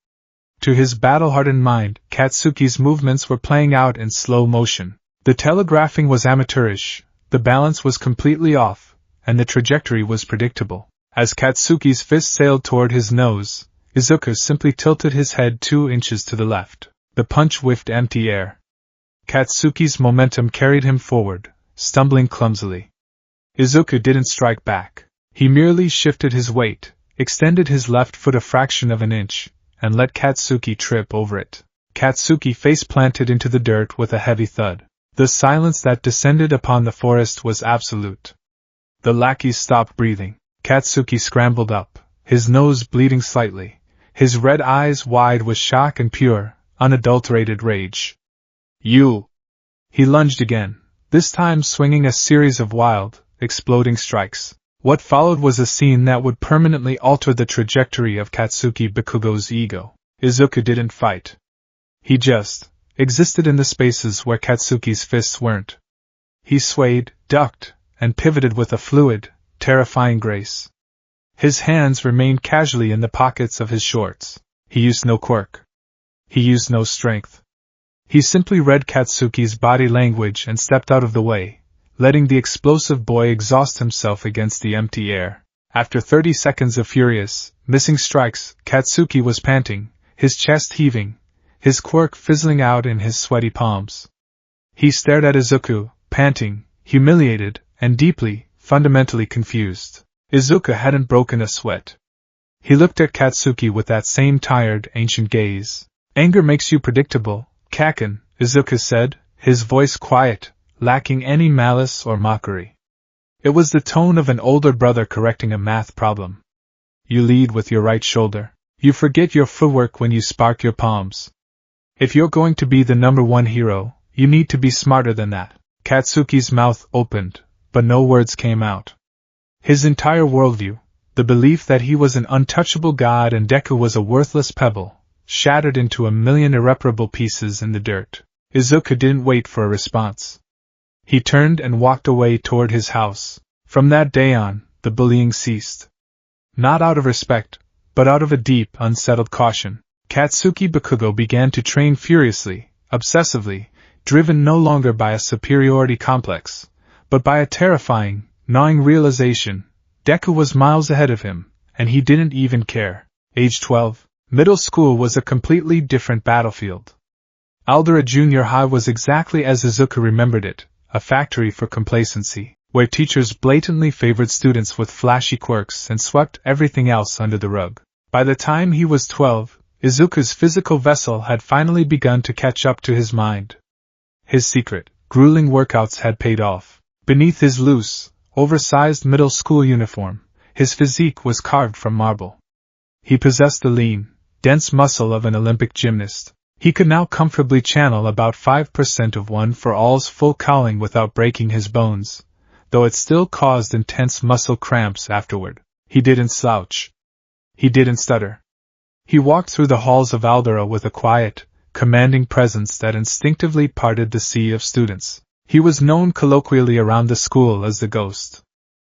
To his battle-hardened mind, Katsuki's movements were playing out in slow motion. The telegraphing was amateurish, the balance was completely off, and the trajectory was predictable. As Katsuki's fist sailed toward his nose, Izuku simply tilted his head 2 inches to the left. The punch whiffed empty air. Katsuki's momentum carried him forward, stumbling clumsily. Izuku didn't strike back. He merely shifted his weight, extended his left foot a fraction of an inch, and let Katsuki trip over it. Katsuki face-planted into the dirt with a heavy thud. The silence that descended upon the forest was absolute. The lackeys stopped breathing. Katsuki scrambled up, his nose bleeding slightly, his red eyes wide with shock and pure, unadulterated rage. "You!" He lunged again, this time swinging a series of wild, exploding strikes. What followed was a scene that would permanently alter the trajectory of Katsuki Bakugo's ego. Izuku didn't fight. He just existed in the spaces where Katsuki's fists weren't. He swayed, ducked, and pivoted with a fluid, terrifying grace. His hands remained casually in the pockets of his shorts. He used no quirk. He used no strength. He simply read Katsuki's body language and stepped out of the way, letting the explosive boy exhaust himself against the empty air. After 30 seconds of furious, missing strikes, Katsuki was panting, his chest heaving, his quirk fizzling out in his sweaty palms. He stared at Izuku, panting, humiliated, and deeply, fundamentally confused. Izuku hadn't broken a sweat. He looked at Katsuki with that same tired, ancient gaze. "Anger makes you predictable, Kaken," Izuku said, his voice quiet, lacking any malice or mockery. It was the tone of an older brother correcting a math problem. "You lead with your right shoulder. You forget your footwork when you spark your palms. If you're going to be the #1 hero, you need to be smarter than that." Katsuki's mouth opened, but no words came out. His entire worldview, the belief that he was an untouchable god and Deku was a worthless pebble, shattered into a million irreparable pieces in the dirt. Izuku didn't wait for a response. He turned and walked away toward his house. From that day on, the bullying ceased. Not out of respect, but out of a deep, unsettled caution. Katsuki Bakugo began to train furiously, obsessively, driven no longer by a superiority complex, but by a terrifying, gnawing realization. Deku was miles ahead of him, and he didn't even care. Age 12, middle school was a completely different battlefield. Aldera Junior High was exactly as Izuku remembered it, a factory for complacency. where teachers blatantly favored students with flashy quirks and swept everything else under the rug. By the time he was 12, Izuku's physical vessel had finally begun to catch up to his mind. His secret, grueling workouts had paid off. Beneath his loose, oversized middle school uniform, his physique was carved from marble. He possessed the lean, dense muscle of an Olympic gymnast. He could now comfortably channel about 5% of one for all's full cowling without breaking his bones, though it still caused intense muscle cramps afterward. He didn't slouch. He didn't stutter. He walked through the halls of Aldera with a quiet, commanding presence that instinctively parted the sea of students. He was known colloquially around the school as the Ghost.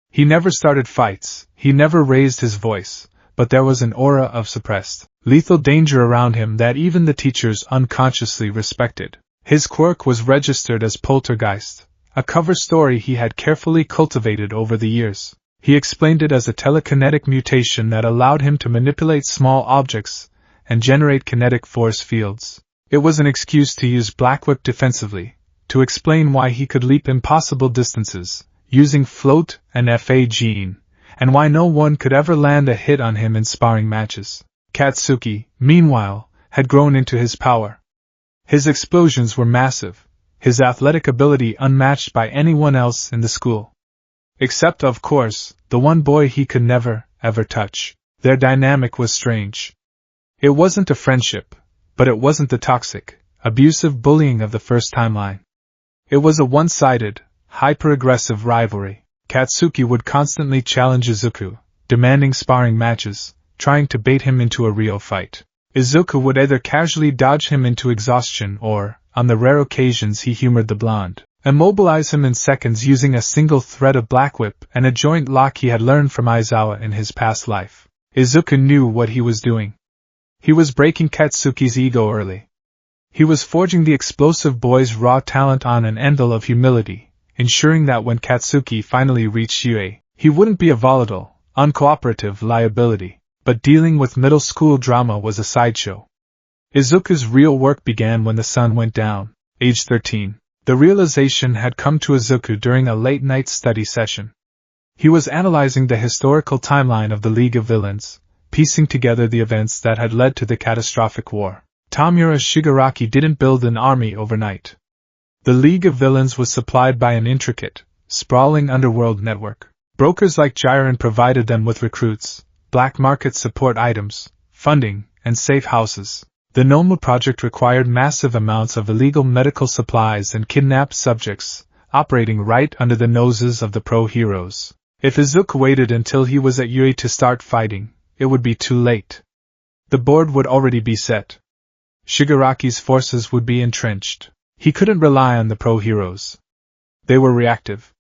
He never started fights, he never raised his voice, but there was an aura of suppressed, lethal danger around him that even the teachers unconsciously respected. His quirk was registered as Poltergeist, a cover story he had carefully cultivated over the years. He explained it as a telekinetic mutation that allowed him to manipulate small objects and generate kinetic force fields. It was an excuse to use Black Whip defensively, to explain why he could leap impossible distances, using float and FA gene, and why no one could ever land a hit on him in sparring matches. Katsuki, meanwhile, had grown into his power. His explosions were massive, his athletic ability unmatched by anyone else in the school. Except, of course, the one boy he could never, ever touch. Their dynamic was strange. It wasn't a friendship, but it wasn't the toxic, abusive bullying of the first timeline. It was a one-sided, hyper-aggressive rivalry. Katsuki would constantly challenge Izuku, demanding sparring matches, trying to bait him into a real fight. Izuku would either casually dodge him into exhaustion or, on the rare occasions he humored the blonde, immobilize him in seconds using a single thread of Black Whip and a joint lock he had learned from Aizawa in his past life. Izuku knew what he was doing. He was breaking Katsuki's ego early. He was forging the explosive boy's raw talent on an anvil of humility, ensuring that when Katsuki finally reached UA, he wouldn't be a volatile, uncooperative liability. But dealing with middle school drama was a sideshow. Izuku's real work began when the sun went down, age 13. The realization had come to Izuku during a late-night study session. He was analyzing the historical timeline of the League of Villains, piecing together the events that had led to the catastrophic war. Tamura Shigaraki didn't build an army overnight. The League of Villains was supplied by an intricate, sprawling underworld network. Brokers like Jiren provided them with recruits, black market support items, funding, and safe houses. The Noma project required massive amounts of illegal medical supplies and kidnapped subjects, operating right under the noses of the pro-heroes. If Izuku waited until he was at UA to start fighting, it would be too late. The board would already be set. Shigaraki's forces would be entrenched. He couldn't rely on the pro-heroes. They were reactive.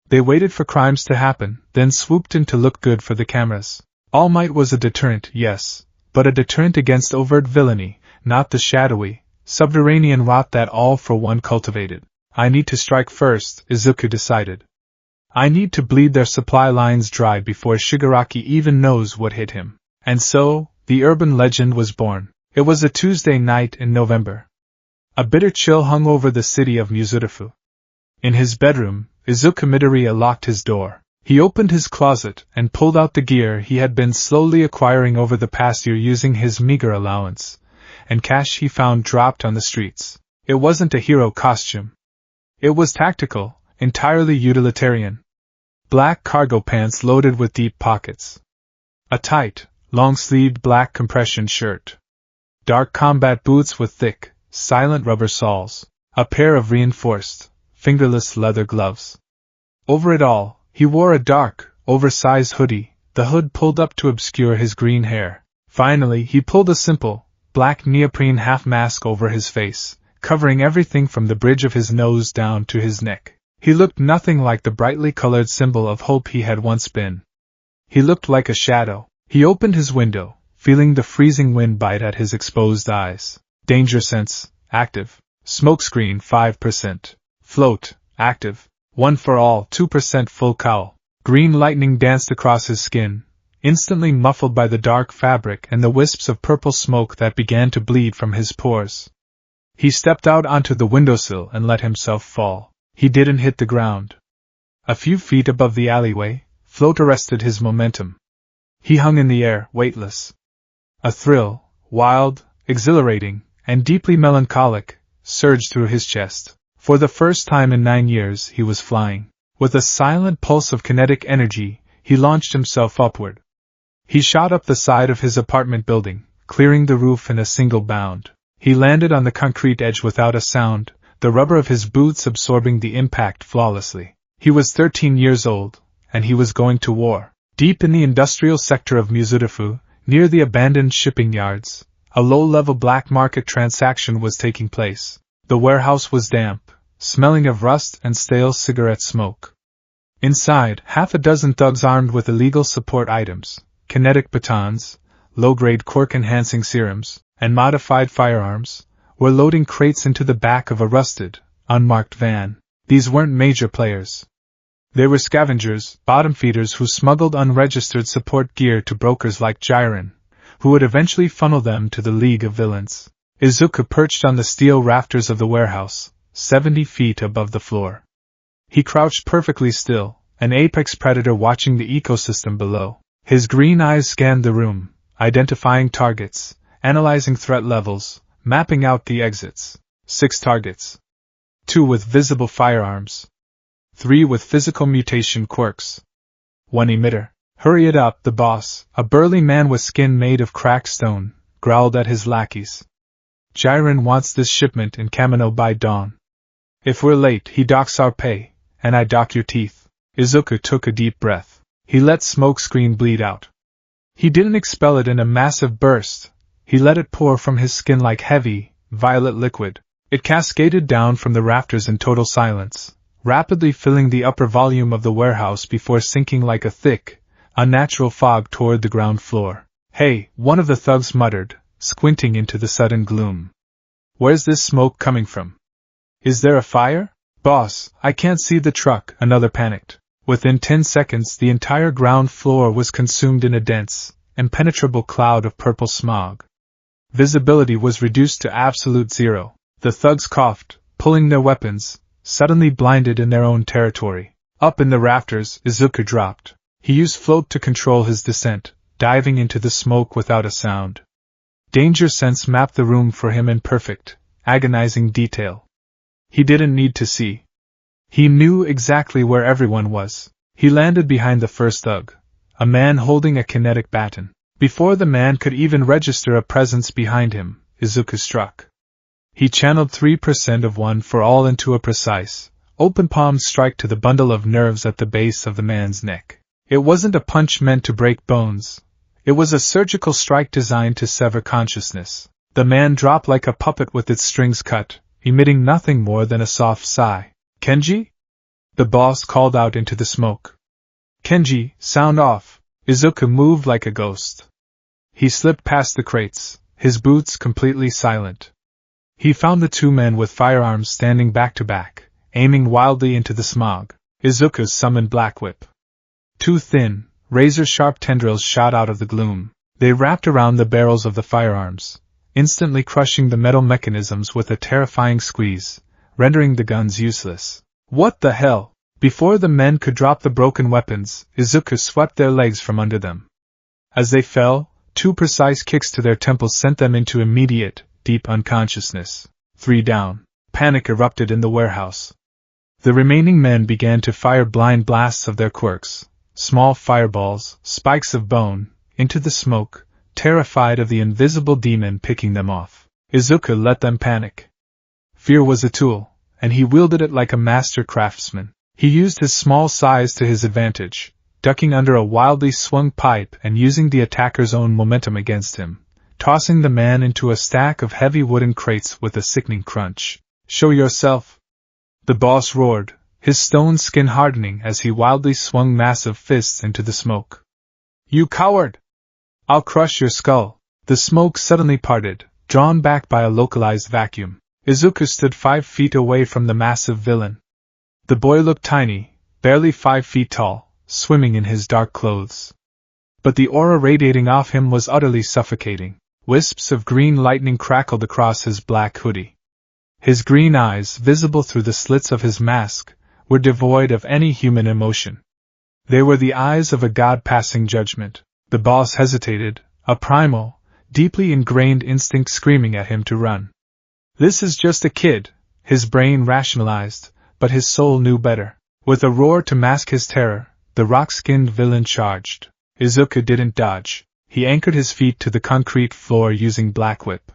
They waited for crimes to happen, then swooped in to look good for the cameras. All Might was a deterrent, yes, but a deterrent against overt villainy, not the shadowy, subterranean rot that All for One cultivated. I need to strike first, Izuku decided. I need to bleed their supply lines dry before Shigaraki even knows what hit him. And so, the urban legend was born. It was a Tuesday night in November. A bitter chill hung over the city of Muzurifu. In his bedroom, Izuku Midoriya locked his door. He opened his closet and pulled out the gear he had been slowly acquiring over the past year using his meager allowance, and cash he found dropped on the streets. It wasn't a hero costume. It was tactical, entirely utilitarian. Black cargo pants loaded with deep pockets. A tight, long-sleeved black compression shirt. Dark combat boots with thick, silent rubber soles. A pair of reinforced, fingerless leather gloves. Over it all, he wore a dark, oversized hoodie, the hood pulled up to obscure his green hair. Finally, he pulled a simple, black neoprene half-mask over his face, covering everything from the bridge of his nose down to his neck. He looked nothing like the brightly colored symbol of hope he had once been. He looked like a shadow. He opened his window, feeling the freezing wind bite at his exposed eyes. Danger sense, active. Smokescreen 5%. Float, active. 1 for all, 2% full cowl. Green lightning danced across his skin, instantly muffled by the dark fabric and the wisps of purple smoke that began to bleed from his pores. He stepped out onto the windowsill and let himself fall. He didn't hit the ground. A few feet above the alleyway, float arrested his momentum. He hung in the air, weightless. A thrill, wild, exhilarating, and deeply melancholic, surged through his chest. For the first time in 9 years he was flying. With a silent pulse of kinetic energy, he launched himself upward. He shot up the side of his apartment building, clearing the roof in a single bound. He landed on the concrete edge without a sound, the rubber of his boots absorbing the impact flawlessly. He was 13 years old, and he was going to war. Deep in the industrial sector of Muzutafu, near the abandoned shipping yards, a low-level black market transaction was taking place. The warehouse was damp, smelling of rust and stale cigarette smoke. Inside, half a dozen thugs armed with illegal support items, kinetic batons, low-grade quirk-enhancing serums, and modified firearms, were loading crates into the back of a rusted, unmarked van. These weren't major players. They were scavengers, bottom feeders who smuggled unregistered support gear to brokers like Jiren, who would eventually funnel them to the League of Villains. Izuku perched on the steel rafters of the warehouse, 70 feet above the floor. He crouched perfectly still, an apex predator watching the ecosystem below. His green eyes scanned the room, identifying targets, analyzing threat levels, mapping out the exits. 6 targets. 2 with visible firearms. 3 with physical mutation quirks. 1 emitter. Hurry it up, the boss, a burly man with skin made of cracked stone, growled at his lackeys. Jiren wants this shipment in Kamino by dawn. If we're late, he docks our pay, and I dock your teeth. Izuku took a deep breath. He let smoke screen bleed out. He didn't expel it in a massive burst. He let it pour from his skin like heavy, violet liquid. It cascaded down from the rafters in total silence, rapidly filling the upper volume of the warehouse before sinking like a thick, unnatural fog toward the ground floor. Hey, one of the thugs muttered, squinting into the sudden gloom. Where's this smoke coming from? Is there a fire? Boss, I can't see the truck, another panicked. Within 10 seconds the entire ground floor was consumed in a dense, impenetrable cloud of purple smog. Visibility was reduced to absolute zero. The thugs coughed, pulling their weapons, suddenly blinded in their own territory. Up in the rafters, Izuku dropped. He used float to control his descent, diving into the smoke without a sound. Danger sense mapped the room for him in perfect, agonizing detail. He didn't need to see. He knew exactly where everyone was. He landed behind the first thug, a man holding a kinetic baton. Before the man could even register a presence behind him, Izuku struck. He channeled 3% of one for all into a precise, open-palmed strike to the bundle of nerves at the base of the man's neck. It wasn't a punch meant to break bones. It was a surgical strike designed to sever consciousness. The man dropped like a puppet with its strings cut, emitting nothing more than a soft sigh. Kenji? The boss called out into the smoke. Kenji, sound off. Izuku moved like a ghost. He slipped past the crates, his boots completely silent. He found the 2 men with firearms standing back to back, aiming wildly into the smog. Izuku summoned Black Whip. 2 thin, razor-sharp tendrils shot out of the gloom. They wrapped around the barrels of the firearms, instantly crushing the metal mechanisms with a terrifying squeeze, rendering the guns useless. What the hell? Before the men could drop the broken weapons, Izuku swept their legs from under them. As they fell, 2 precise kicks to their temples sent them into immediate, deep unconsciousness. 3 down. Panic erupted in the warehouse. The remaining men began to fire blind blasts of their quirks, small fireballs, spikes of bone, into the smoke, terrified of the invisible demon picking them off. Izuku let them panic. Fear was a tool, and he wielded it like a master craftsman. He used his small size to his advantage, ducking under a wildly swung pipe and using the attacker's own momentum against him, tossing the man into a stack of heavy wooden crates with a sickening crunch. Show yourself! The boss roared, his stone skin hardening as he wildly swung massive fists into the smoke. You coward! I'll crush your skull! The smoke suddenly parted, drawn back by a localized vacuum. Izuku stood 5 feet away from the massive villain. The boy looked tiny, barely 5 feet tall, swimming in his dark clothes. But the aura radiating off him was utterly suffocating. Wisps of green lightning crackled across his black hoodie. His green eyes, visible through the slits of his mask, were devoid of any human emotion. They were the eyes of a god passing judgment. The boss hesitated, a primal, deeply ingrained instinct screaming at him to run. This is just a kid, his brain rationalized, but his soul knew better. With a roar to mask his terror, the rock-skinned villain charged. Izuku didn't dodge. He anchored his feet to the concrete floor using Black Whip.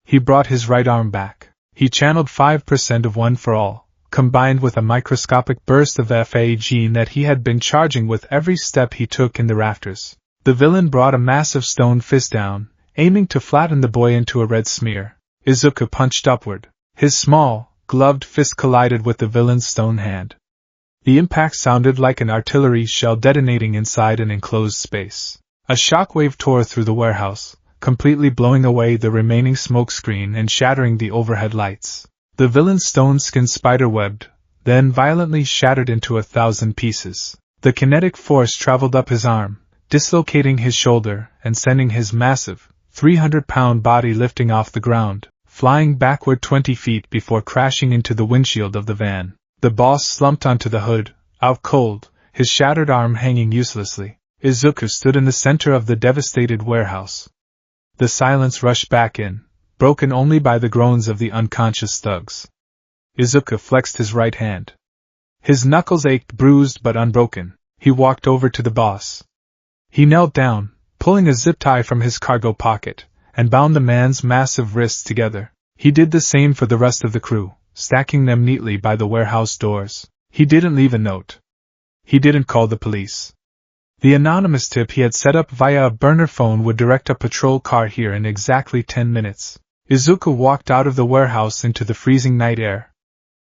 He brought his right arm back. He channeled 5% of One for All, combined with a microscopic burst of FA gene that he had been charging with every step he took in the rafters. The villain brought a massive stone fist down, aiming to flatten the boy into a red smear. Izuku punched upward. His small, gloved fist collided with the villain's stone hand. The impact sounded like an artillery shell detonating inside an enclosed space. A shockwave tore through the warehouse, completely blowing away the remaining smoke screen and shattering the overhead lights. The villain's stone skin spiderwebbed, then violently shattered into 1,000 pieces. The kinetic force traveled up his arm, dislocating his shoulder and sending his massive, 300-pound body lifting off the ground, flying backward 20 feet before crashing into the windshield of the van. The boss slumped onto the hood, out cold, his shattered arm hanging uselessly. Izuku stood in the center of the devastated warehouse. The silence rushed back in, broken only by the groans of the unconscious thugs. Izuku flexed his right hand. His knuckles ached, bruised but unbroken. He walked over to the boss. He knelt down, pulling a zip tie from his cargo pocket, and bound the man's massive wrists together. He did the same for the rest of the crew, stacking them neatly by the warehouse doors. He didn't leave a note. He didn't call the police. The anonymous tip he had set up via a burner phone would direct a patrol car here in exactly 10 minutes. Izuku walked out of the warehouse into the freezing night air.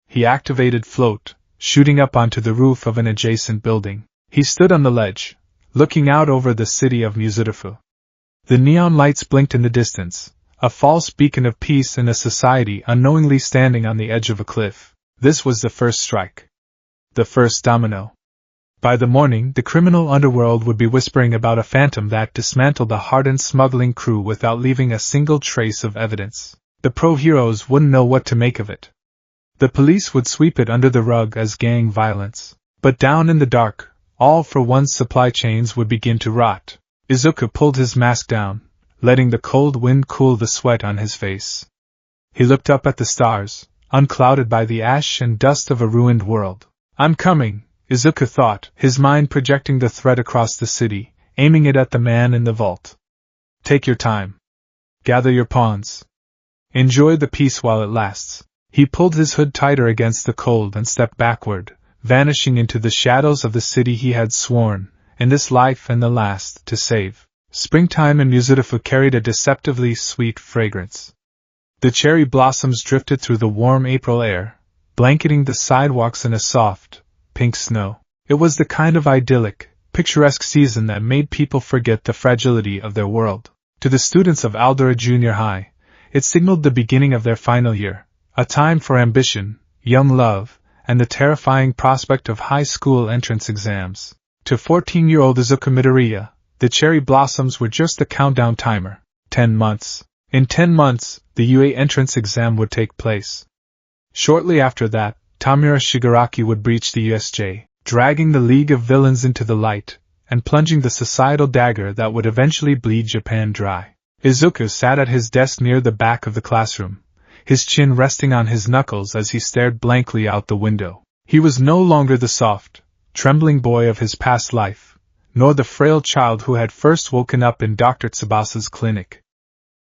He activated float, shooting up onto the roof of an adjacent building. He stood on the ledge, looking out over the city of Muzurifu. The neon lights blinked in the distance, a false beacon of peace in a society unknowingly standing on the edge of a cliff. This was the first strike. The first domino. By the morning, the criminal underworld would be whispering about a phantom that dismantled a hardened smuggling crew without leaving a single trace of evidence. The pro-heroes wouldn't know what to make of it. The police would sweep it under the rug as gang violence. But down in the dark, all for one's supply chains would begin to rot. Izuku pulled his mask down, letting the cold wind cool the sweat on his face. He looked up at the stars, unclouded by the ash and dust of a ruined world. "I'm coming," Izuku thought, his mind projecting the threat across the city, aiming it at the man in the vault. "Take your time. Gather your pawns. Enjoy the peace while it lasts." He pulled his hood tighter against the cold and stepped backward, vanishing into the shadows of the city he had sworn, in this life and the last, to save. Springtime in Muzurifu carried a deceptively sweet fragrance. The cherry blossoms drifted through the warm April air, blanketing the sidewalks in a soft, pink snow. It was the kind of idyllic, picturesque season that made people forget the fragility of their world. To the students of Aldera Junior High, it signaled the beginning of their final year, a time for ambition, young love, and the terrifying prospect of high school entrance exams. To 14-year-old Izuku Midoriya, the cherry blossoms were just the countdown timer. 10 months. In 10 months, the UA entrance exam would take place. Shortly after that, Tamura Shigaraki would breach the USJ, dragging the League of Villains into the light, and plunging the societal dagger that would eventually bleed Japan dry. Izuku sat at his desk near the back of the classroom, his chin resting on his knuckles as he stared blankly out the window. He was no longer the soft, trembling boy of his past life, nor the frail child who had first woken up in Dr. Tsubasa's clinic.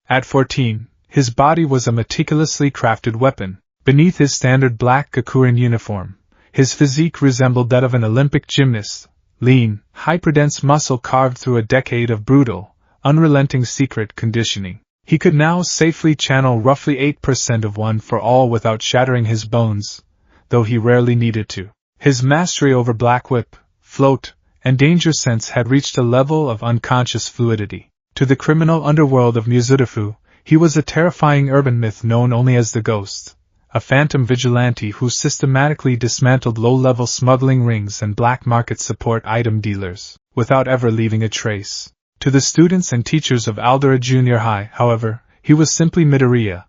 At 14, his body was a meticulously crafted weapon. Beneath his standard black Gakurin uniform, his physique resembled that of an Olympic gymnast, lean, hyperdense muscle carved through a decade of brutal, unrelenting secret conditioning. He could now safely channel roughly 8% of One for All without shattering his bones, though he rarely needed to. His mastery over Black Whip, Float, and Danger Sense had reached a level of unconscious fluidity. To the criminal underworld of Muzurifu, he was a terrifying urban myth known only as the Ghost, a phantom vigilante who systematically dismantled low-level smuggling rings and black market support item dealers, without ever leaving a trace. To the students and teachers of Aldera Junior High, however, he was simply Midoriya,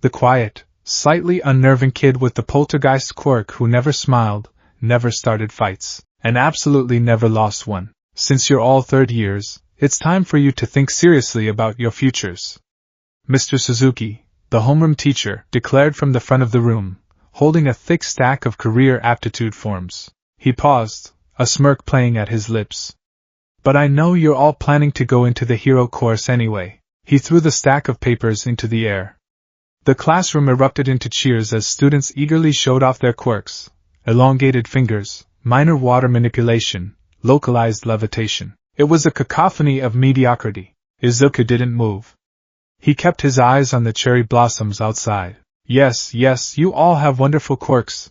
the quiet, slightly unnerving kid with the poltergeist quirk who never smiled, never started fights, and absolutely never lost one. Since you're all third years, it's time for you to think seriously about your futures. Mr. Suzuki, the homeroom teacher, declared from the front of the room, holding a thick stack of career aptitude forms. He paused, a smirk playing at his lips. But I know you're all planning to go into the hero course anyway. He threw the stack of papers into the air. The classroom erupted into cheers as students eagerly showed off their quirks: elongated fingers, minor water manipulation, localized levitation. It was a cacophony of mediocrity. Izuku didn't move. He kept his eyes on the cherry blossoms outside. Yes, you all have wonderful quirks.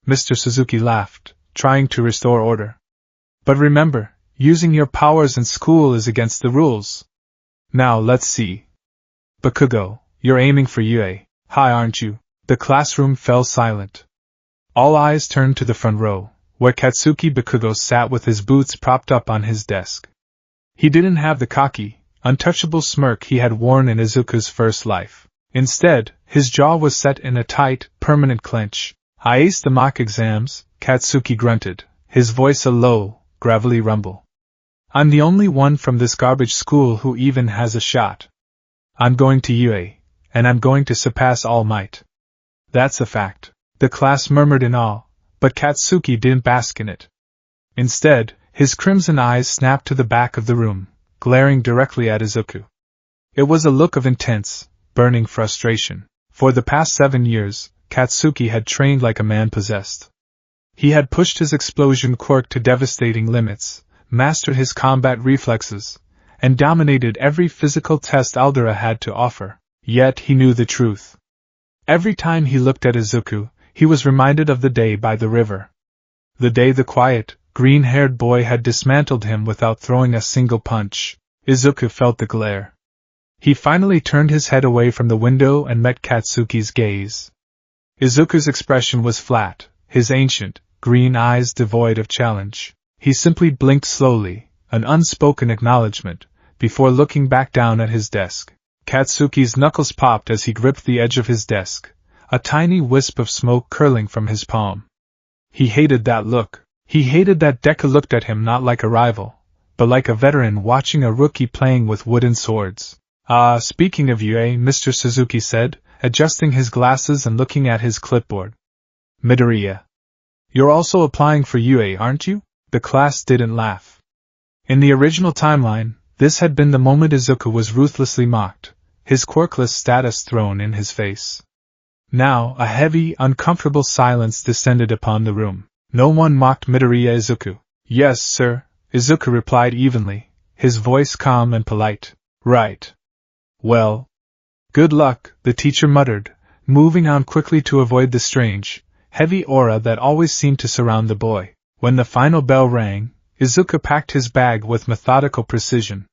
Mr. Suzuki laughed, trying to restore order. But remember, using your powers in school is against the rules. Now let's see. Bakugo, you're aiming for UA. High, aren't you? The classroom fell silent. All eyes turned to the front row, where Katsuki Bakugo sat with his boots propped up on his desk. He didn't have the cocky, untouchable smirk he had worn in Izuku's first life. Instead, his jaw was set in a tight, permanent clench. I aced the mock exams, Katsuki grunted, his voice a low, gravelly rumble. I'm the only one from this garbage school who even has a shot. I'm going to UA, and I'm going to surpass All Might. That's a fact. The class murmured in awe, but Katsuki didn't bask in it. Instead, his crimson eyes snapped to the back of the room, glaring directly at Izuku. It was a look of intense, burning frustration. For the past 7 years, Katsuki had trained like a man possessed. He had pushed his explosion quirk to devastating limits, mastered his combat reflexes, and dominated every physical test Aldera had to offer. Yet he knew the truth. Every time he looked at Izuku, he was reminded of the day by the river. The day the quiet, green-haired boy had dismantled him without throwing a single punch. Izuku felt the glare. He finally turned his head away from the window and met Katsuki's gaze. Izuku's expression was flat, his ancient, green eyes devoid of challenge. He simply blinked slowly, an unspoken acknowledgement, before looking back down at his desk. Katsuki's knuckles popped as he gripped the edge of his desk, a tiny wisp of smoke curling from his palm. He hated that look. He hated that Deku looked at him not like a rival, but like a veteran watching a rookie playing with wooden swords. Speaking of UA, Mr. Suzuki said, adjusting his glasses and looking at his clipboard. Midoriya. You're also applying for UA, aren't you? The class didn't laugh. In the original timeline, this had been the moment Izuku was ruthlessly mocked, his quirkless status thrown in his face. Now, a heavy, uncomfortable silence descended upon the room. No one mocked Midoriya Izuku. Yes, sir, Izuku replied evenly, his voice calm and polite. Right. Well. Good luck, the teacher muttered, moving on quickly to avoid the strange, heavy aura that always seemed to surround the boy. When the final bell rang, Izuku packed his bag with methodical precision.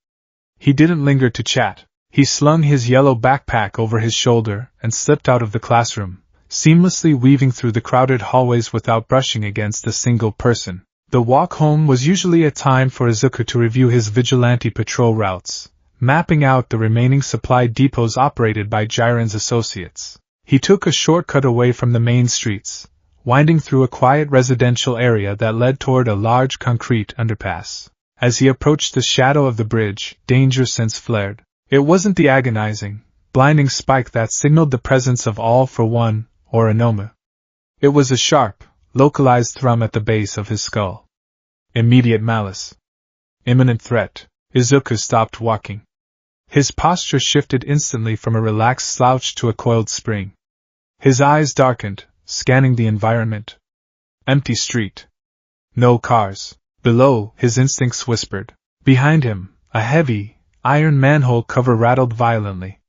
He didn't linger to chat. He slung his yellow backpack over his shoulder and slipped out of the classroom, seamlessly weaving through the crowded hallways without brushing against a single person. The walk home was usually a time for Izuku to review his vigilante patrol routes, mapping out the remaining supply depots operated by Jiren's associates. He took a shortcut away from the main streets, winding through a quiet residential area that led toward a large concrete underpass. As he approached the shadow of the bridge, danger sense flared. It wasn't the agonizing, blinding spike that signaled the presence of All for One or Anomu. It was a sharp, localized thrum at the base of his skull. Immediate malice. Imminent threat. Izuku stopped walking. His posture shifted instantly from a relaxed slouch to a coiled spring. His eyes darkened, scanning the environment. Empty street. No cars. Below, his instincts whispered. Behind him, a heavy, iron manhole cover rattled violently.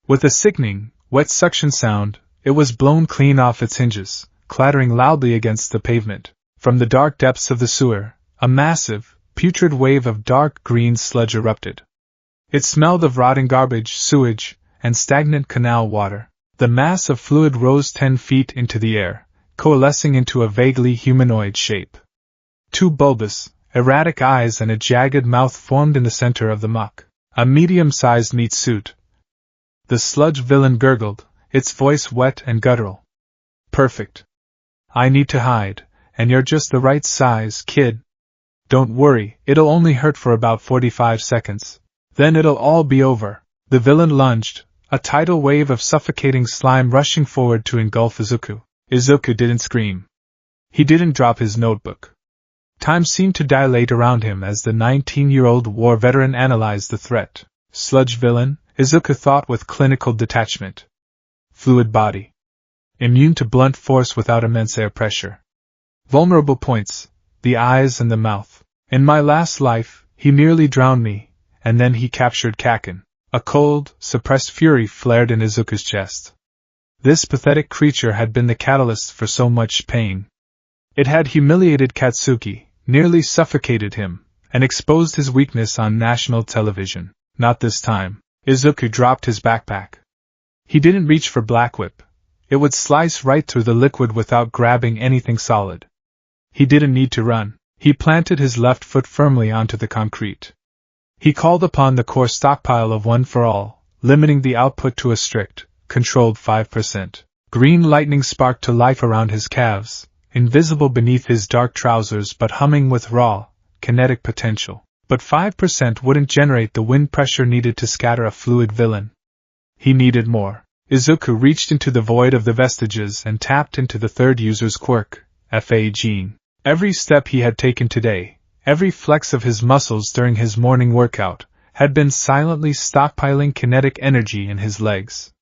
With a sickening, wet suction sound, it was blown clean off its hinges, clattering loudly against the pavement. From the dark depths of the sewer, a massive, putrid wave of dark green sludge erupted. It smelled of rotting garbage, sewage, and stagnant canal water. The mass of fluid rose 10 feet into the air, coalescing into a vaguely humanoid shape. 2 bulbous, erratic eyes and a jagged mouth formed in the center of the muck. A medium-sized meat suit. The sludge villain gurgled, its voice wet and guttural. Perfect. I need to hide, and you're just the right size, kid. Don't worry, it'll only hurt for about 45 seconds. Then it'll all be over. The villain lunged, a tidal wave of suffocating slime rushing forward to engulf Izuku. Izuku didn't scream. He didn't drop his notebook. Time seemed to dilate around him as the 19-year-old war veteran analyzed the threat. Sludge villain, Izuku thought with clinical detachment. Fluid body. Immune to blunt force without immense air pressure. Vulnerable points, the eyes and the mouth. In my last life, he nearly drowned me, and then he captured Kaken. A cold, suppressed fury flared in Izuku's chest. This pathetic creature had been the catalyst for so much pain. It had humiliated Katsuki, nearly suffocated him, and exposed his weakness on national television. Not this time. Izuku dropped his backpack. He didn't reach for Black Whip. It would slice right through the liquid without grabbing anything solid. He didn't need to run. He planted his left foot firmly onto the concrete. He called upon the core stockpile of One for All, limiting the output to a strict, controlled 5%. Green lightning sparked to life around his calves, invisible beneath his dark trousers but humming with raw, kinetic potential. But 5% wouldn't generate the wind pressure needed to scatter a fluid villain. He needed more. Izuku reached into the void of the vestiges and tapped into the third user's quirk, FA gene. Every step he had taken today, every flex of his muscles during his morning workout, had been silently stockpiling kinetic energy in his legs.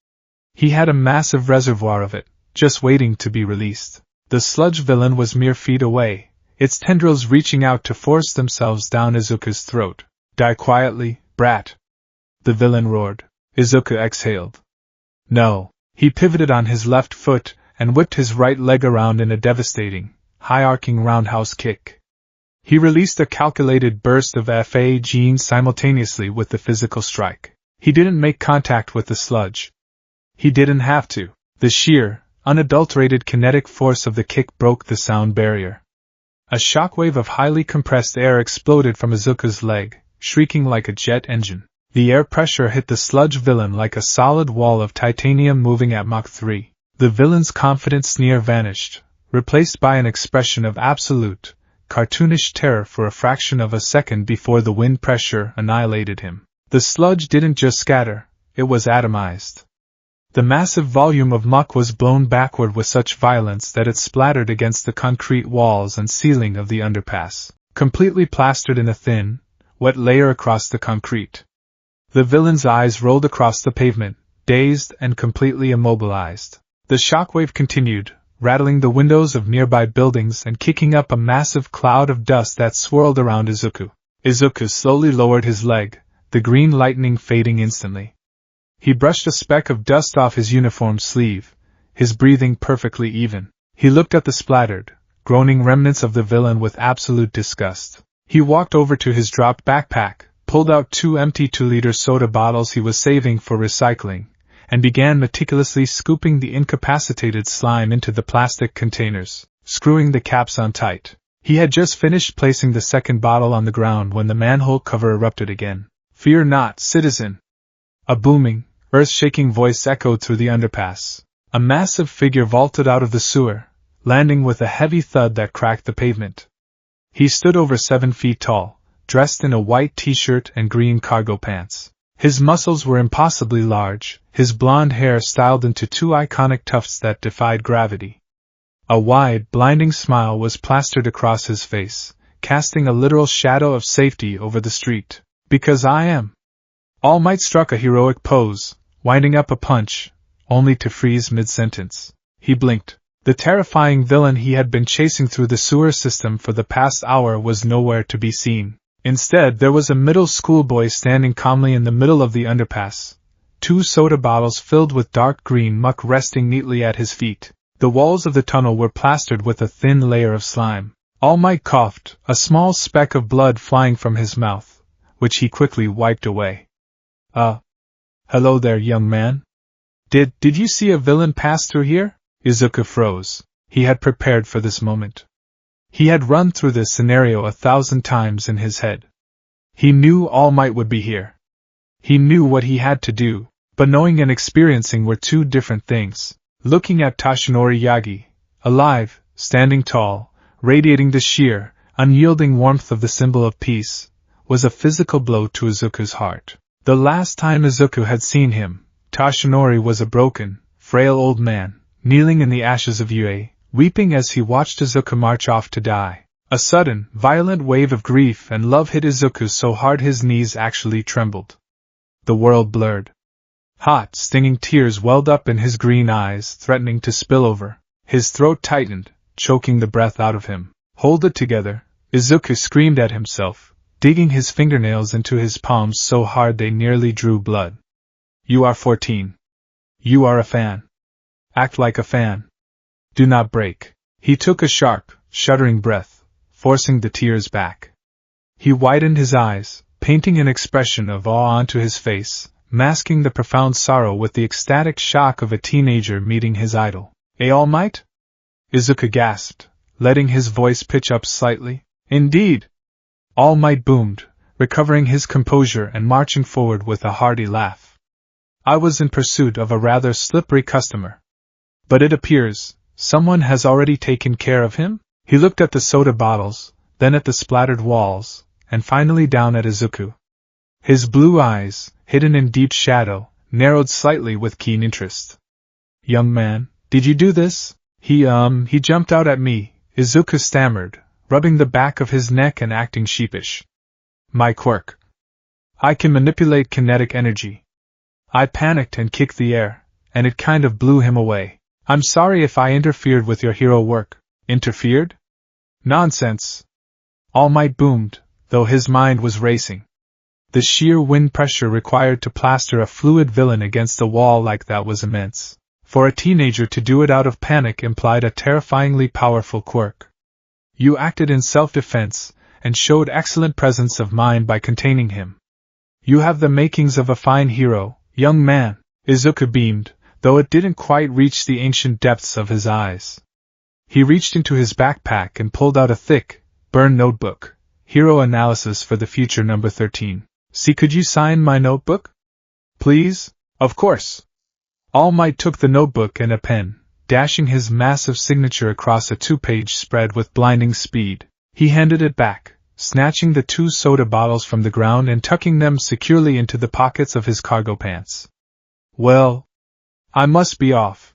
He had a massive reservoir of it, just waiting to be released. The sludge villain was mere feet away, its tendrils reaching out to force themselves down Izuku's throat. Die quietly, brat! The villain roared. Izuku exhaled. No. He pivoted on his left foot and whipped his right leg around in a devastating, high-arcing roundhouse kick. He released a calculated burst of FA gene simultaneously with the physical strike. He didn't make contact with the sludge. He didn't have to. The sheer, unadulterated kinetic force of the kick broke the sound barrier. A shockwave of highly compressed air exploded from Izuku's leg, shrieking like a jet engine. The air pressure hit the sludge villain like a solid wall of titanium moving at Mach 3. The villain's confident sneer vanished, replaced by an expression of absolute, cartoonish terror for a fraction of a second before the wind pressure annihilated him. The sludge didn't just scatter, it was atomized. The massive volume of muck was blown backward with such violence that it splattered against the concrete walls and ceiling of the underpass, completely plastered in a thin, wet layer across the concrete. The villain's eyes rolled across the pavement, dazed and completely immobilized. The shockwave continued, rattling the windows of nearby buildings and kicking up a massive cloud of dust that swirled around Izuku. Izuku slowly lowered his leg, the green lightning fading instantly. He brushed a speck of dust off his uniform sleeve, his breathing perfectly even. He looked at the splattered, groaning remnants of the villain with absolute disgust. He walked over to his dropped backpack, pulled out 2 empty 2-liter soda bottles he was saving for recycling, and began meticulously scooping the incapacitated slime into the plastic containers, screwing the caps on tight. He had just finished placing the second bottle on the ground when the manhole cover erupted again. "Fear not, citizen!" A booming, earth-shaking voice echoed through the underpass. A massive figure vaulted out of the sewer, landing with a heavy thud that cracked the pavement. He stood over 7 feet tall, dressed in a white t-shirt and green cargo pants. His muscles were impossibly large, his blonde hair styled into 2 iconic tufts that defied gravity. A wide, blinding smile was plastered across his face, casting a literal shadow of safety over the street. "Because I am." All Might struck a heroic pose, winding up a punch, only to freeze mid-sentence. He blinked. The terrifying villain he had been chasing through the sewer system for the past hour was nowhere to be seen. Instead, there was a middle school boy standing calmly in the middle of the underpass, 2 soda bottles filled with dark green muck resting neatly at his feet. The walls of the tunnel were plastered with a thin layer of slime. All Might coughed, a small speck of blood flying from his mouth, which he quickly wiped away. Hello there, young man. Did you see a villain pass through here?" Izuku froze. He had prepared for this moment. He had run through this scenario 1,000 times in his head. He knew All Might would be here. He knew what he had to do, but knowing and experiencing were 2 different things. Looking at Toshinori Yagi, alive, standing tall, radiating the sheer, unyielding warmth of the symbol of peace, was a physical blow to Izuku's heart. The last time Izuku had seen him, Toshinori was a broken, frail old man, kneeling in the ashes of Yue, weeping as he watched Izuku march off to die. A sudden, violent wave of grief and love hit Izuku so hard his knees actually trembled. The world blurred. Hot, stinging tears welled up in his green eyes, threatening to spill over. His throat tightened, choking the breath out of him. Hold it together, Izuku screamed at himself, digging his fingernails into his palms so hard they nearly drew blood. You are 14. You are a fan. Act like a fan. Do not break. He took a sharp, shuddering breath, forcing the tears back. He widened his eyes, painting an expression of awe onto his face, masking the profound sorrow with the ecstatic shock of a teenager meeting his idol. All Might? Izuku gasped, letting his voice pitch up slightly. Indeed! All Might boomed, recovering his composure and marching forward with a hearty laugh. I was in pursuit of a rather slippery customer. But it appears, someone has already taken care of him? He looked at the soda bottles, then at the splattered walls, and finally down at Izuku. His blue eyes, hidden in deep shadow, narrowed slightly with keen interest. Young man, did you do this? He jumped out at me, Izuku stammered, rubbing the back of his neck and acting sheepish. My quirk. I can manipulate kinetic energy. I panicked and kicked the air, and it kind of blew him away. I'm sorry if I interfered with your hero work. Interfered? Nonsense. All Might boomed, though his mind was racing. The sheer wind pressure required to plaster a fluid villain against the wall like that was immense. For a teenager to do it out of panic implied a terrifyingly powerful quirk. You acted in self-defense, and showed excellent presence of mind by containing him. You have the makings of a fine hero, young man, Izuku beamed, though it didn't quite reach the ancient depths of his eyes. He reached into his backpack and pulled out a thick, burned notebook, Hero Analysis for the Future number 13. See, could you sign my notebook? Please? Of course. All Might took the notebook and a pen, dashing his massive signature across a 2-page spread with blinding speed. He handed it back, snatching the 2 soda bottles from the ground and tucking them securely into the pockets of his cargo pants. Well, I must be off.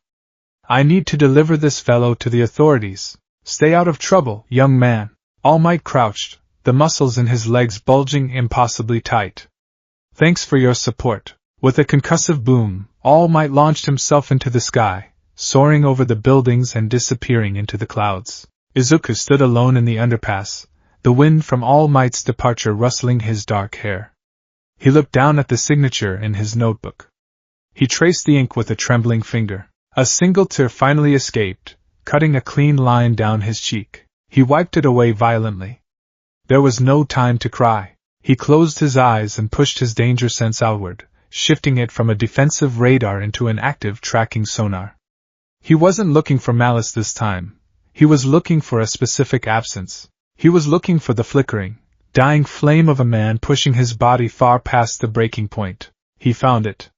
I need to deliver this fellow to the authorities. Stay out of trouble, young man. All Might crouched, the muscles in his legs bulging impossibly tight. Thanks for your support. With a concussive boom, All Might launched himself into the sky, soaring over the buildings and disappearing into the clouds. Izuku stood alone in the underpass, the wind from All Might's departure rustling his dark hair. He looked down at the signature in his notebook. He traced the ink with a trembling finger. A single tear finally escaped, cutting a clean line down his cheek. He wiped it away violently. There was no time to cry. He closed his eyes and pushed his danger sense outward, shifting it from a defensive radar into an active tracking sonar. He wasn't looking for malice this time. He was looking for a specific absence. He was looking for the flickering, dying flame of a man pushing his body far past the breaking point. He found it.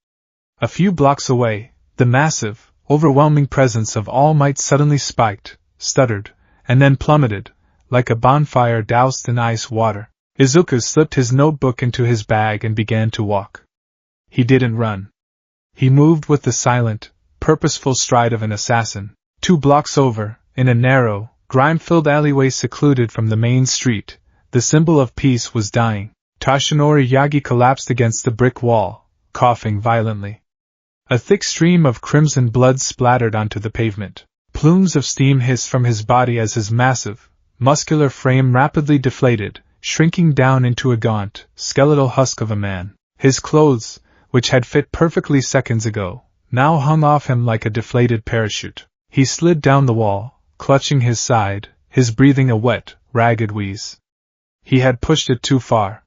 A few blocks away, the massive, overwhelming presence of All Might suddenly spiked, stuttered, and then plummeted, like a bonfire doused in ice water. Izuku slipped his notebook into his bag and began to walk. He didn't run. He moved with the silent, purposeful stride of an assassin. 2 blocks over, in a narrow, grime-filled alleyway secluded from the main street, the symbol of peace was dying. Toshinori Yagi collapsed against the brick wall, coughing violently. A thick stream of crimson blood splattered onto the pavement. Plumes of steam hissed from his body as his massive, muscular frame rapidly deflated, shrinking down into a gaunt, skeletal husk of a man. His clothes, which had fit perfectly seconds ago, now hung off him like a deflated parachute. He slid down the wall, clutching his side, his breathing a wet, ragged wheeze. He had pushed it too far.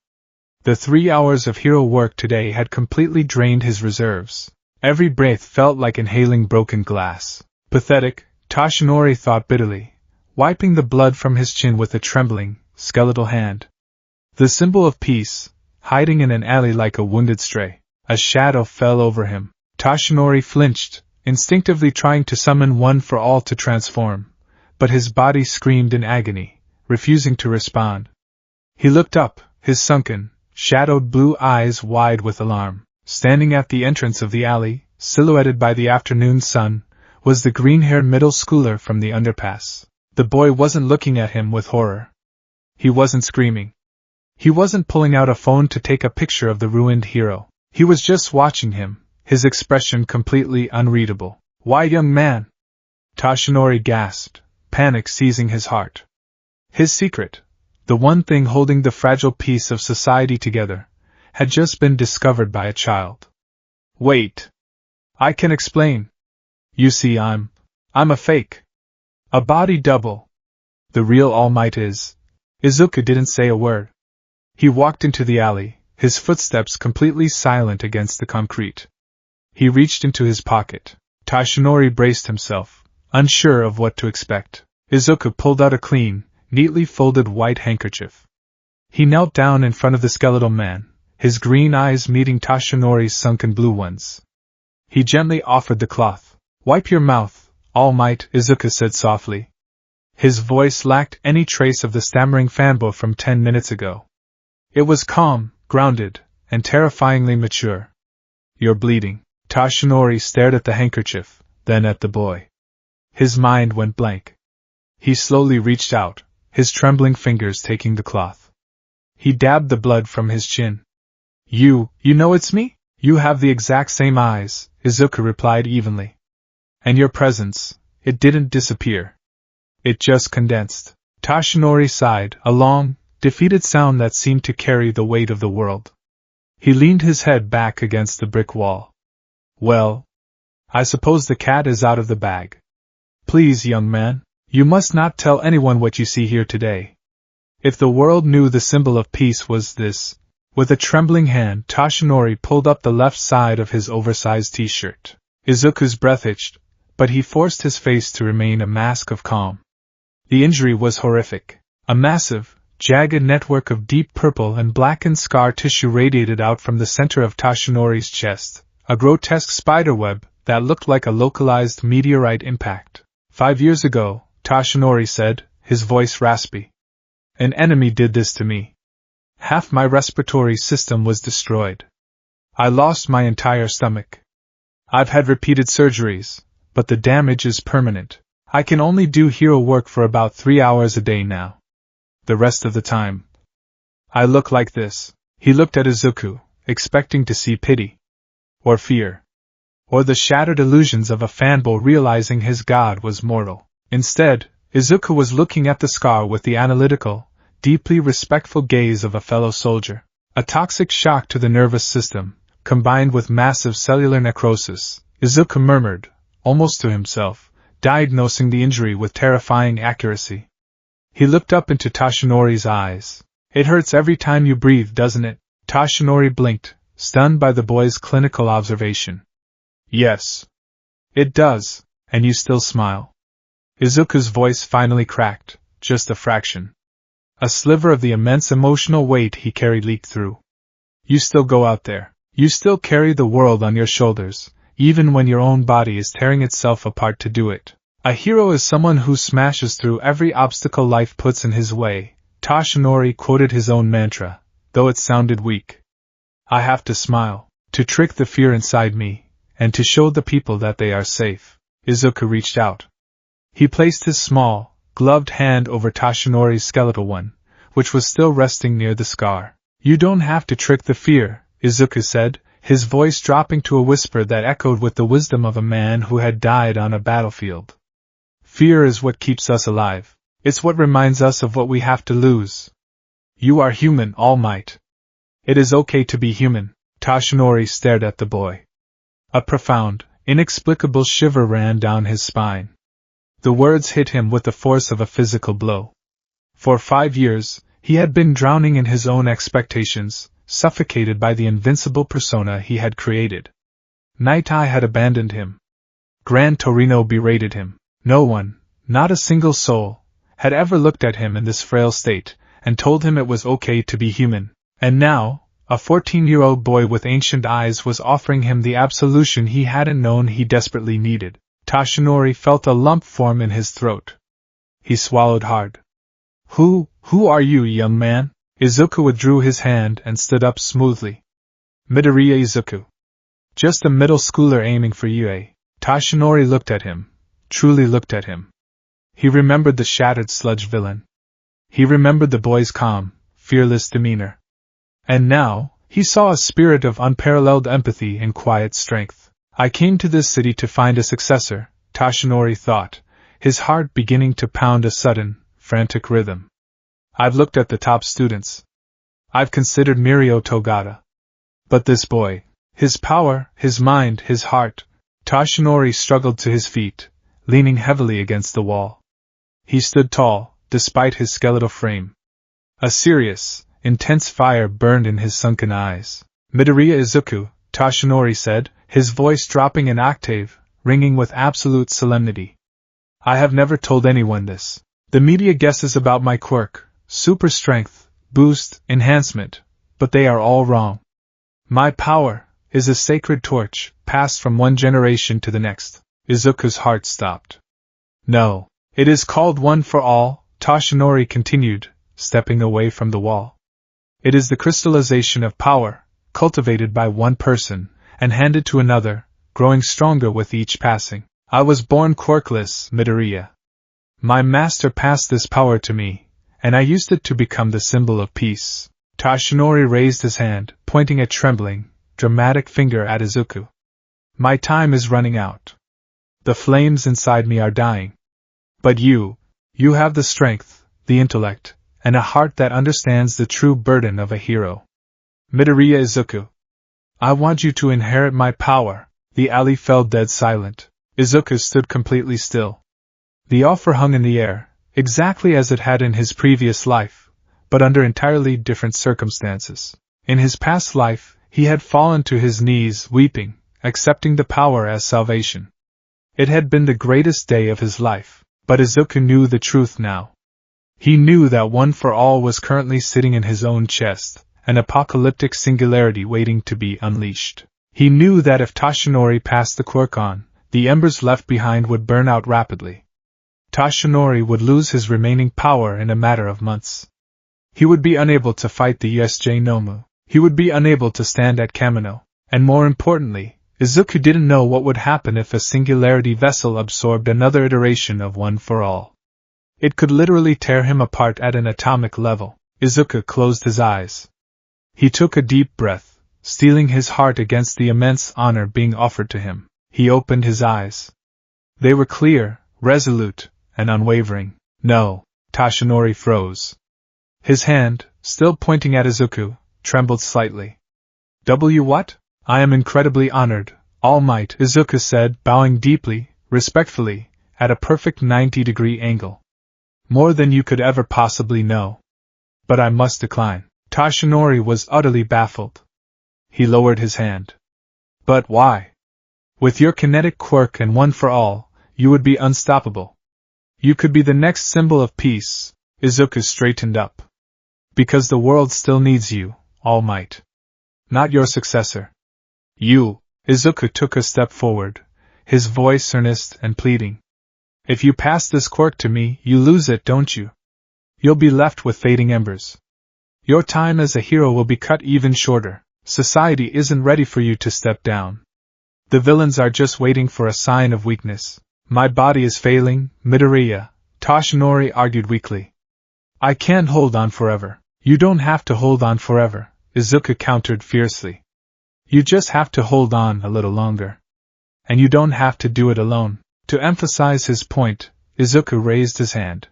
The 3 hours of hero work today had completely drained his reserves. Every breath felt like inhaling broken glass. Pathetic, Toshinori thought bitterly, wiping the blood from his chin with a trembling, skeletal hand. The symbol of peace, hiding in an alley like a wounded stray. A shadow fell over him. Toshinori flinched, instinctively trying to summon one for all to transform, but his body screamed in agony, refusing to respond. He looked up, his sunken, shadowed blue eyes wide with alarm. Standing at the entrance of the alley, silhouetted by the afternoon sun, was the green-haired middle schooler from the underpass. The boy wasn't looking at him with horror. He wasn't screaming. He wasn't pulling out a phone to take a picture of the ruined hero. He was just watching him, his expression completely unreadable. "Why, young man?" Toshinori gasped, panic seizing his heart. His secret, the one thing holding the fragile piece of society together, had just been discovered by a child. "Wait. I can explain. You see, I'm a fake. A body double. The real All Might is." Izuku didn't say a word. He walked into the alley, his footsteps completely silent against the concrete. He reached into his pocket. Toshinori braced himself, unsure of what to expect. Izuku pulled out a clean, neatly folded white handkerchief. He knelt down in front of the skeletal man, his green eyes meeting Toshinori's sunken blue ones. He gently offered the cloth. "Wipe your mouth, All Might," Izuku said softly. His voice lacked any trace of the stammering fanboy from 10 minutes ago. It was calm, grounded, and terrifyingly mature. "You're bleeding." Toshinori stared at the handkerchief, then at the boy. His mind went blank. He slowly reached out, his trembling fingers taking the cloth. He dabbed the blood from his chin. You know it's me? You have the exact same eyes," Izuku replied evenly. "And your presence, it didn't disappear. It just condensed." Toshinori sighed, a long, defeated sound that seemed to carry the weight of the world. He leaned his head back against the brick wall. "Well, I suppose the cat is out of the bag. Please, young man, you must not tell anyone what you see here today. If the world knew the symbol of peace was this." With a trembling hand, Toshinori pulled up the left side of his oversized t-shirt. Izuku's breath itched, but he forced his face to remain a mask of calm. The injury was horrific. A massive, jagged network of deep purple and blackened scar tissue radiated out from the center of Toshinori's chest, a grotesque spiderweb that looked like a localized meteorite impact. 5 years ago, Toshinori said, his voice raspy. "An enemy did this to me. Half my respiratory system was destroyed. I lost my entire stomach. I've had repeated surgeries, but the damage is permanent. I can only do hero work for about 3 hours a day now. The rest of the time, I look like this." He looked at Izuku, expecting to see pity. Or fear. Or the shattered illusions of a fanboy realizing his god was mortal. Instead, Izuku was looking at the scar with the analytical, deeply respectful gaze of a fellow soldier. A toxic shock to the nervous system, combined with massive cellular necrosis, Izuku murmured, almost to himself, diagnosing the injury with terrifying accuracy. He looked up into Toshinori's eyes. "It hurts every time you breathe, doesn't it?" Toshinori blinked, stunned by the boy's clinical observation. "Yes. It does, and you still smile." Izuku's voice finally cracked, just a fraction. A sliver of the immense emotional weight he carried leaked through. "You still go out there. You still carry the world on your shoulders, even when your own body is tearing itself apart to do it. A hero is someone who smashes through every obstacle life puts in his way." Toshinori quoted his own mantra, though it sounded weak. "I have to smile, to trick the fear inside me, and to show the people that they are safe." Izuku reached out. He placed his small, gloved hand over Toshinori's skeletal one, which was still resting near the scar. "You don't have to trick the fear," Izuku said, his voice dropping to a whisper that echoed with the wisdom of a man who had died on a battlefield. "Fear is what keeps us alive. It's what reminds us of what we have to lose. You are human, All Might. It is okay to be human." Toshinori stared at the boy. A profound, inexplicable shiver ran down his spine. The words hit him with the force of a physical blow. For 5 years, he had been drowning in his own expectations, suffocated by the invincible persona he had created. Night Eye had abandoned him. Gran Torino berated him. No one, not a single soul, had ever looked at him in this frail state, and told him it was okay to be human. And now, a 14-year-old boy with ancient eyes was offering him the absolution he hadn't known he desperately needed. Toshinori felt a lump form in his throat. He swallowed hard. Who are you, young man? Izuku withdrew his hand and stood up smoothly. Midoriya Izuku. Just a middle schooler aiming for you, eh? Toshinori looked at him, truly looked at him. He remembered the shattered sludge villain. He remembered the boy's calm, fearless demeanor. And now, he saw a spirit of unparalleled empathy and quiet strength. I came to this city to find a successor, Toshinori thought, his heart beginning to pound a sudden, frantic rhythm. I've looked at the top students. I've considered Mirio Togata. But this boy, his power, his mind, his heart. Toshinori struggled to his feet, leaning heavily against the wall. He stood tall, despite his skeletal frame. A serious, intense fire burned in his sunken eyes. Midoriya Izuku, Toshinori said, his voice dropping an octave, ringing with absolute solemnity. I have never told anyone this. The media guesses about my quirk, super strength, boost, enhancement, but they are all wrong. My power is a sacred torch, passed from one generation to the next. Izuku's heart stopped. No, it is called one for all, Toshinori continued, stepping away from the wall. It is the crystallization of power, cultivated by one person, and handed to another, growing stronger with each passing. I was born quirkless, Midoriya. My master passed this power to me, and I used it to become the symbol of peace. Toshinori raised his hand, pointing a trembling, dramatic finger at Izuku. My time is running out. The flames inside me are dying. But you have the strength, the intellect, and a heart that understands the true burden of a hero. Midoriya Izuku. I want you to inherit my power. The alley fell dead silent. Izuku stood completely still. The offer hung in the air, exactly as it had in his previous life, but under entirely different circumstances. In his past life, he had fallen to his knees, weeping, accepting the power as salvation. It had been the greatest day of his life, but Izuku knew the truth now. He knew that one for all was currently sitting in his own chest, an apocalyptic singularity waiting to be unleashed. He knew that if Toshinori passed the quirk on, the embers left behind would burn out rapidly. Toshinori would lose his remaining power in a matter of months. He would be unable to fight the USJ Nomu. He would be unable to stand at Kamino. And more importantly, Izuku didn't know what would happen if a singularity vessel absorbed another iteration of One for All. It could literally tear him apart at an atomic level. Izuku closed his eyes. He took a deep breath, steeling his heart against the immense honor being offered to him. He opened his eyes. They were clear, resolute, and unwavering. No, Toshinori froze. His hand, still pointing at Izuku, trembled slightly. What? I am incredibly honored, All Might, Izuku said, bowing deeply, respectfully, at a perfect 90-degree angle. More than you could ever possibly know. But I must decline. Toshinori was utterly baffled. He lowered his hand. But why? With your kinetic quirk and One for All, you would be unstoppable. You could be the next symbol of peace. Izuku straightened up. Because the world still needs you, All Might. Not your successor. You. Izuku took a step forward, his voice earnest and pleading. If you pass this quirk to me, you lose it, don't you? You'll be left with fading embers. Your time as a hero will be cut even shorter. Society isn't ready for you to step down. The villains are just waiting for a sign of weakness. My body is failing, Midoriya, Toshinori argued weakly. I can't hold on forever. You don't have to hold on forever, Izuku countered fiercely. You just have to hold on a little longer. And you don't have to do it alone. To emphasize his point, Izuku raised his hand.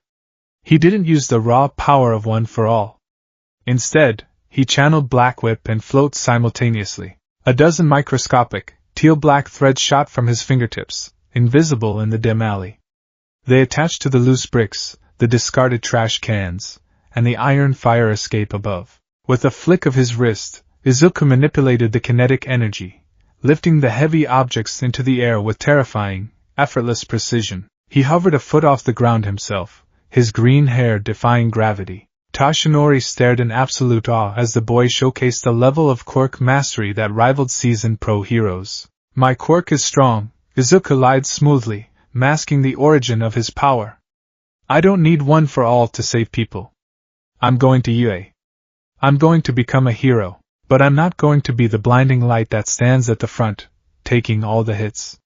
He didn't use the raw power of One for All. Instead, he channeled Black Whip and Float simultaneously. A dozen microscopic, teal-black threads shot from his fingertips, invisible in the dim alley. They attached to the loose bricks, the discarded trash cans, and the iron fire escape above. With a flick of his wrist, Izuku manipulated the kinetic energy, lifting the heavy objects into the air with terrifying, effortless precision. He hovered a foot off the ground himself, his green hair defying gravity. Toshinori stared in absolute awe as the boy showcased a level of quirk mastery that rivaled seasoned pro heroes. My quirk is strong, Izuku lied smoothly, masking the origin of his power. I don't need one for all to save people. I'm going to UA. I'm going to become a hero, but I'm not going to be the blinding light that stands at the front, taking all the hits.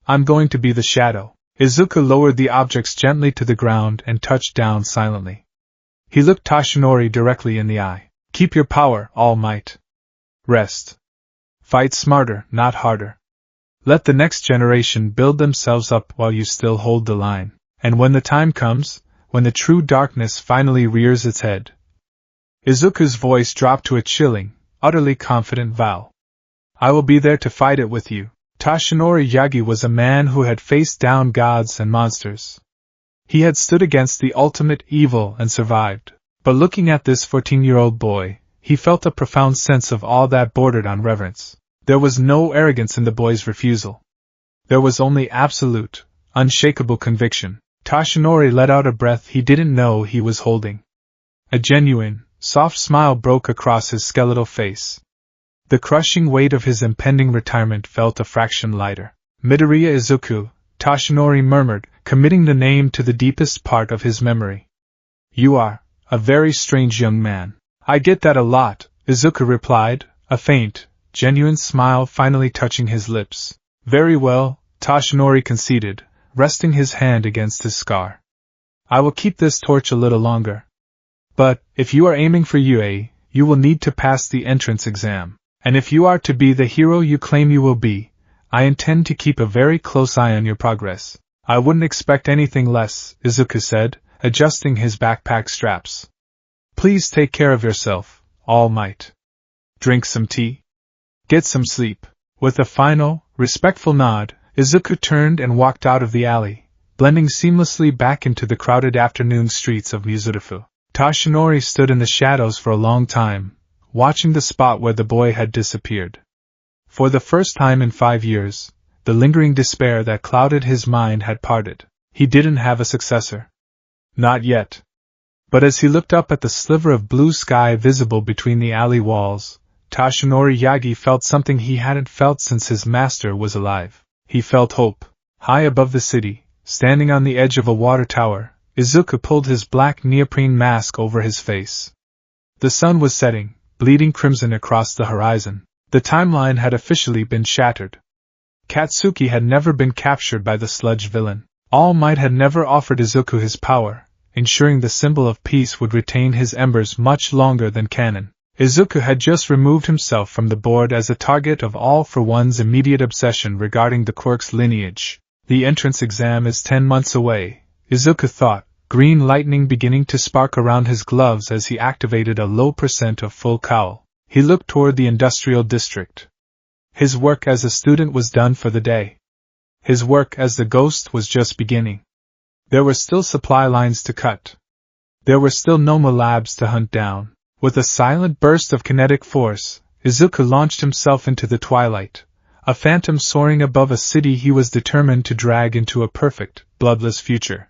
I'm going to be the shadow. Izuku lowered the objects gently to the ground and touched down silently. He looked Toshinori directly in the eye. Keep your power, All Might. Rest. Fight smarter, not harder. Let the next generation build themselves up while you still hold the line. And when the time comes, when the true darkness finally rears its head. Izuku's voice dropped to a chilling, utterly confident vow. I will be there to fight it with you. Toshinori Yagi was a man who had faced down gods and monsters. He had stood against the ultimate evil and survived. But looking at this 14-year-old boy, he felt a profound sense of awe that bordered on reverence. There was no arrogance in the boy's refusal. There was only absolute, unshakable conviction. Toshinori let out a breath he didn't know he was holding. A genuine, soft smile broke across his skeletal face. The crushing weight of his impending retirement felt a fraction lighter. Midoriya Izuku, Toshinori murmured, committing the name to the deepest part of his memory. You are a very strange young man. I get that a lot, Izuku replied, a faint, genuine smile finally touching his lips. Very well, Toshinori conceded, resting his hand against his scar. I will keep this torch a little longer. But, if you are aiming for UA, you will need to pass the entrance exam. And if you are to be the hero you claim you will be, I intend to keep a very close eye on your progress. I wouldn't expect anything less, Izuku said, adjusting his backpack straps. Please take care of yourself, All Might. Drink some tea. Get some sleep. With a final, respectful nod, Izuku turned and walked out of the alley, blending seamlessly back into the crowded afternoon streets of Mizurufu. Toshinori stood in the shadows for a long time, watching the spot where the boy had disappeared. For the first time in 5 years, the lingering despair that clouded his mind had parted. He didn't have a successor. Not yet. But as he looked up at the sliver of blue sky visible between the alley walls, Toshinori Yagi felt something he hadn't felt since his master was alive. He felt hope. High above the city, standing on the edge of a water tower, Izuku pulled his black neoprene mask over his face. The sun was setting, bleeding crimson across the horizon. The timeline had officially been shattered. Katsuki had never been captured by the sludge villain. All Might had never offered Izuku his power, ensuring the symbol of peace would retain his embers much longer than canon. Izuku had just removed himself from the board as a target of All for One's immediate obsession regarding the quirk's lineage. The entrance exam is 10 months away, Izuku thought, green lightning beginning to spark around his gloves as he activated a low percent of full cowl. He looked toward the industrial district. His work as a student was done for the day. His work as the ghost was just beginning. There were still supply lines to cut. There were still Noma labs to hunt down. With a silent burst of kinetic force, Izuku launched himself into the twilight, a phantom soaring above a city he was determined to drag into a perfect, bloodless future.